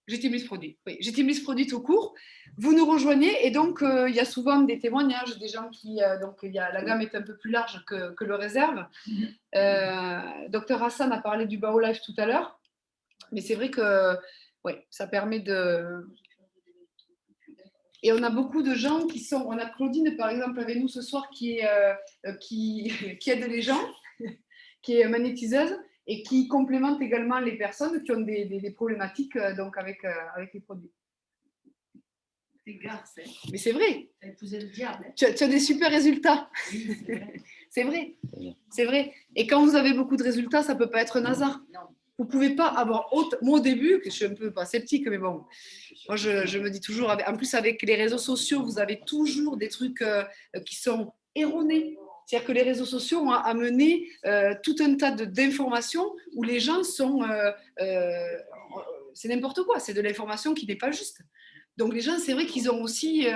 JTeam Bliss Produit, oui, JTeam Bliss Produit tout court, vous nous rejoignez et donc il y a souvent des témoignages, des gens qui, donc la gamme est un peu plus large que le réserve. Dr Hassan a parlé du Bao Life tout à l'heure, mais c'est vrai que ça permet de... Et on a beaucoup de gens qui sont... On a Claudine, par exemple, avec nous ce soir, qui aide les gens, qui est magnétiseuse et qui complémente également les personnes qui ont des problématiques donc avec les produits. T'es garce, hein. Mais c'est vrai. T'as épousé le diable. Hein. Tu as des super résultats. Oui, c'est vrai. C'est vrai. Et quand vous avez beaucoup de résultats, ça ne peut pas être un hasard. Non. Vous ne pouvez pas avoir autre. Moi, au début, je suis un peu pas sceptique, mais bon, moi, je me dis toujours, en plus, avec les réseaux sociaux, vous avez toujours des trucs qui sont erronés. C'est-à-dire que les réseaux sociaux ont amené tout un tas d'informations où les gens sont. C'est n'importe quoi, c'est de l'information qui n'est pas juste. Donc les gens, c'est vrai qu'ils ont aussi...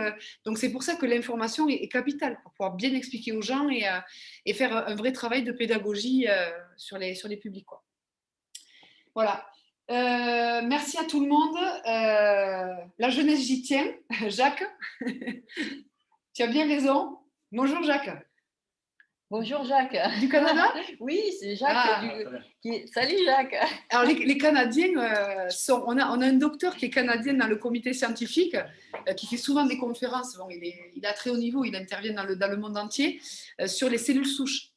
donc c'est pour ça que l'information est capitale, pour pouvoir bien expliquer aux gens et faire un vrai travail de pédagogie sur les publics, quoi. Voilà. Merci à tout le monde. La jeunesse, j'y tiens. Jacques, tu as bien raison. Bonjour Jacques. Bonjour Jacques. Du Canada? Oui, c'est Jacques. Salut Jacques. Alors les Canadiens, on a un docteur qui est canadien dans le comité scientifique, qui fait souvent des conférences. Bon, il est à très haut niveau, il intervient dans le monde entier, sur les cellules souches.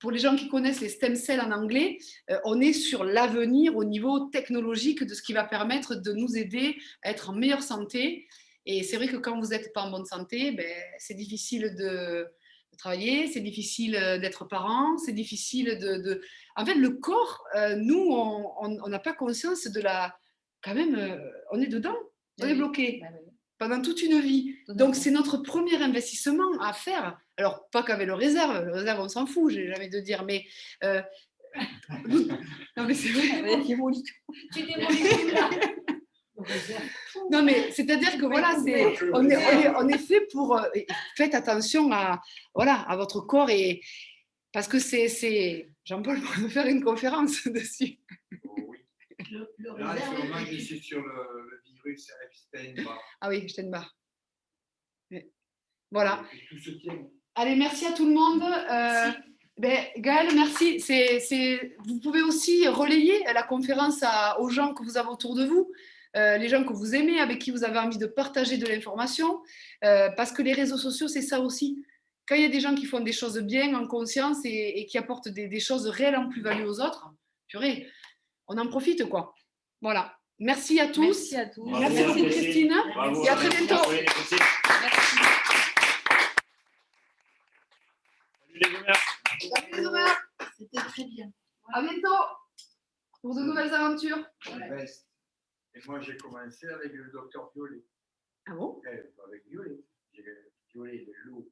Pour les gens qui connaissent les stem cells en anglais, on est sur l'avenir au niveau technologique de ce qui va permettre de nous aider à être en meilleure santé. Et c'est vrai que quand vous n'êtes pas en bonne santé, c'est difficile de travailler, c'est difficile d'être parent, c'est difficile de... En fait, le corps, nous, on n'a pas conscience de la... Quand même, on est dedans, on est bloqué pendant toute une vie. Donc, c'est notre premier investissement à faire. Alors, pas qu'avec le réserve, on s'en fout, j'ai jamais de dire, mais... non, mais c'est vrai. Tu démolis tout là. Non, mais c'est-à-dire que voilà, on est fait pour. Faites attention à votre corps et parce que c'est Jean-Paul va nous faire une conférence dessus. Oui. Là, je suis sur le virus Epstein-Barr. Ah oui, Epstein-Barr. Voilà. Allez, merci à tout le monde. Gaëlle, merci. Vous pouvez aussi relayer la conférence aux gens que vous avez autour de vous. Les gens que vous aimez, avec qui vous avez envie de partager de l'information, parce que les réseaux sociaux, c'est ça aussi. Quand il y a des gens qui font des choses bien, en conscience, et qui apportent des choses réelles en plus-value aux autres, purée, on en profite, quoi. Voilà. Merci à tous. Merci à tous. Merci beaucoup, Christine. Bravo. Et à très bientôt. Merci. Salut les honneurs. C'était très bien. À bientôt pour de nouvelles aventures. Et moi, j'ai commencé avec le docteur Violet. Ah bon? Avec Violet. J'ai Violet de l'eau.